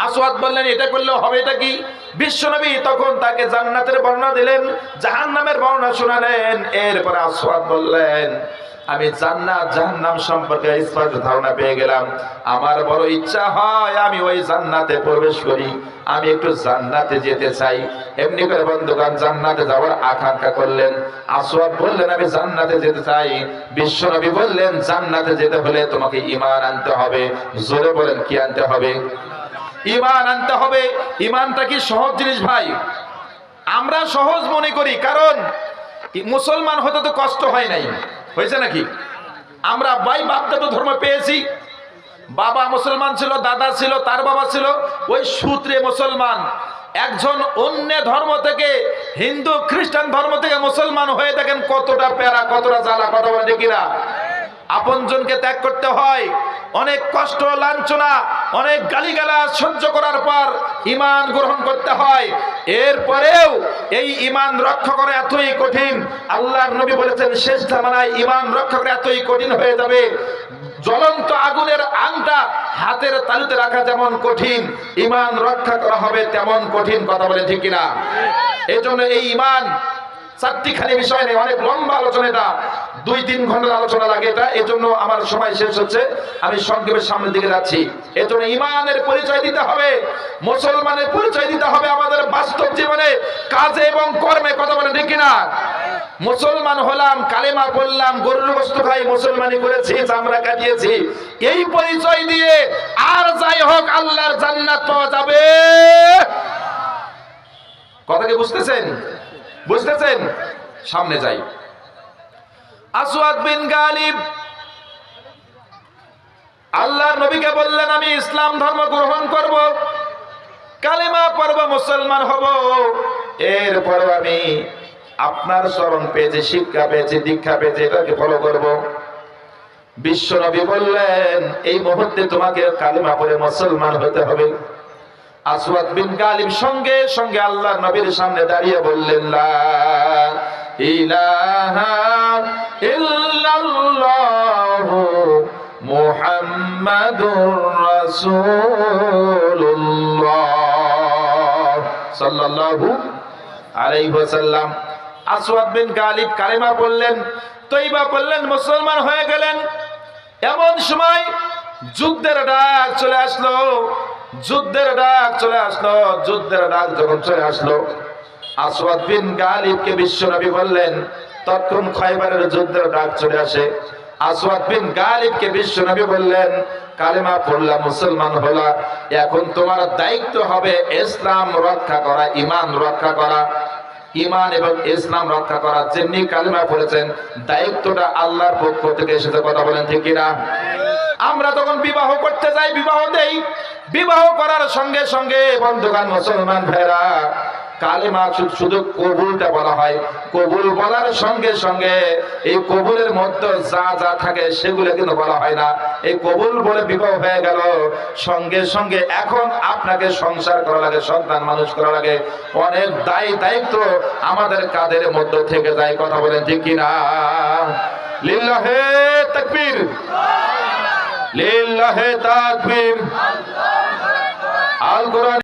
আসওয়াদ বললেন, এটা করলে হবে, এটা কি? বিশ্বনবী তখন তাকে জান্নাতের বর্ণনা দিলেন, জাহান্নামের বর্ণনা শোনালেন। এরপর আসওয়াদ বললেন, আমি জান্নাত জাহান্নাম সম্পর্কে স্পষ্ট ধারণা পেয়ে গেলাম। আমার বড় ইচ্ছা হয় আমি ওই জান্নাতে প্রবেশ করি, আমি একটু জান্নাতে যেতে চাই। এমনি করে বন্ধুগণ জান্নাতে যাওয়ার আকাঙ্ক্ষা করলেন। আসওয়াদ বললেন, আমি জান্নাতে যেতে চাই। বিশ্বনবী বললেন, জান্নাতে যেতে হলে তোমাকে ঈমান আনতে হবে। জোরে বলেন, কি আনতে হবে? ঈমান আনতে হবে। ঈমানটা কি সহজ জিনিস ভাই? আমরা সহজ মনে করি, কারণ মুসলমান হতে তো কষ্ট হয় নাই, হয়েছে নাকি? আমরা বাপদাদা ধর্ম পেয়েছি, বাবা মুসলমান ছিল, দাদা ছিল, তার বাবা ছিল, ওই সূত্রে মুসলমান। একজন অন্য ধর্ম থেকে, হিন্দু খ্রিস্টান ধর্ম থেকে মুসলমান হয়ে দেখেন কতটা প্যারা, কতটা জ্বালা, কথা বলে দেখি না? আপনজনকে ত্যাগ করতে হয়, অনেক কষ্ট লাঞ্ছনা, অনেক গালিগালাজ সহ্য করার পর ঈমান গ্রহণ করতে হয়। এরপরেও এই ঈমান রক্ষা করা এতই কঠিন, আল্লাহর নবী বলেছেন শেষ জামানায় ঈমান রক্ষা করা এতই কঠিন হয়ে যাবে, জ্বলন্ত আগুনের আংটা হাতের তালুতে রাখা যেমন কঠিন, ঈমান রক্ষা করা হবে তেমন কঠিন। কথা বলেন ঠিক কিনা? এই জন্য এই ঈমান চারটিখানি বিষয় নেই, অনেক লম্বা আলোচনা, এটা 2-3 ঘন্টার আলোচনা লাগে এটা। এই জন্য আমার সময় শেষ হচ্ছে, আমি সংক্ষেপে সামনের দিকে যাচ্ছি। এই জন্য ঈমানের পরিচয় দিতে হবে, মুসলমানের পরিচয় দিতে হবে আমাদের বাস্তব জীবনে, কাজে এবং কর্মে। কথা বলেন ঠিক কিনা? মুসলমান হলাম, কালেমা পড়লাম, গরুর গোশত খাই, মুসলমানি করেছি, চামড়া কাটিয়েছি, এই পরিচয় দিয়ে আর যাই হোক আল্লাহর জান্নাত পাওয়া যাবে। কথা কি বুঝতেছেন? বুঝতেছেন? সামনে যাই। আসওয়াদ বিন গালিব আল্লাহর নবীকে বললেন, আমি ইসলাম ধর্ম গ্রহণ করব, কালেমা পড়ব, মুসলমান হব, এরপর আমি আপনার শরণ পেয়েছি, শিক্ষা পেয়েছি, দীক্ষা পেয়েছি, এটাকে ফলো করব। বিশ্ব নবী বললেন, এই মুহূর্তে তোমাকে কালেমা পড়ে মুসলমান হতে হবে। আসওয়াদ বিন গালিব সঙ্গে সঙ্গে আল্লাহর নবীর সামনে দাঁড়িয়ে বললেন, লা ইলাহা ইল্লাল্লাহু মুহাম্মাদুর রাসূলুল্লাহ সাল্লাল্লাহু আলাইহি ওয়াসাল্লাম। আসওয়াদ বিন গালিব কালেমা পড়লেন, তওবা পড়লেন, মুসলমান হয়ে গেলেন। এমন সময় যুদ্ধের ডাক চলে আসলো, যুদ্ধের ডাক চলে আসলো। যুদ্ধের ডাক যখন চলে আসলো, আসওয়াদ বিন গালিবকে বিশ্বনবী বললেন, তখন খয়বারের যুদ্ধের ডাক চলে আসে। আসওয়াদ বিন গালিবকে বিশ্বনবী বললেন, কালেমা পড়লা, মুসলমান হলা, এখন তোমার দায়িত্ব হবে ইসলাম রক্ষা করা, ঈমান রক্ষা করা। ঈমান এবং ইসলাম রক্ষা করার জন্য কালেমা পড়েছেন, দায়িত্বটা আল্লাহর পক্ষ থেকে এসেছে। কথা বলেন ঠিক কিনা? আমরা তখন বিবাহ করতে যাই, বিবাহ দেই, বিবাহ করার সঙ্গে সঙ্গে বন্ধুগণ মুসলমান ভাইরা, কালেমা শুধু কবুলটা বলা হয়, কবুল বলার সঙ্গে সঙ্গে এই কবুলের মধ্যে যা যা থাকে সেগুলো কিন্তু বলা হয় না। এই কবুল বলে বিবাহ হয়ে গেল, সঙ্গে সঙ্গে এখন আপনাকে সংসার করা লাগে, সন্তান মানুষ করা লাগে, অনেক দায়িত্ব আমাদের কাঁধের মধ্যে থেকে যায়। কথা বলেন ঠিক কিনা? লিল্লাহে তাকবীর। লিল্লাহি তাকবীর। আল কোরআন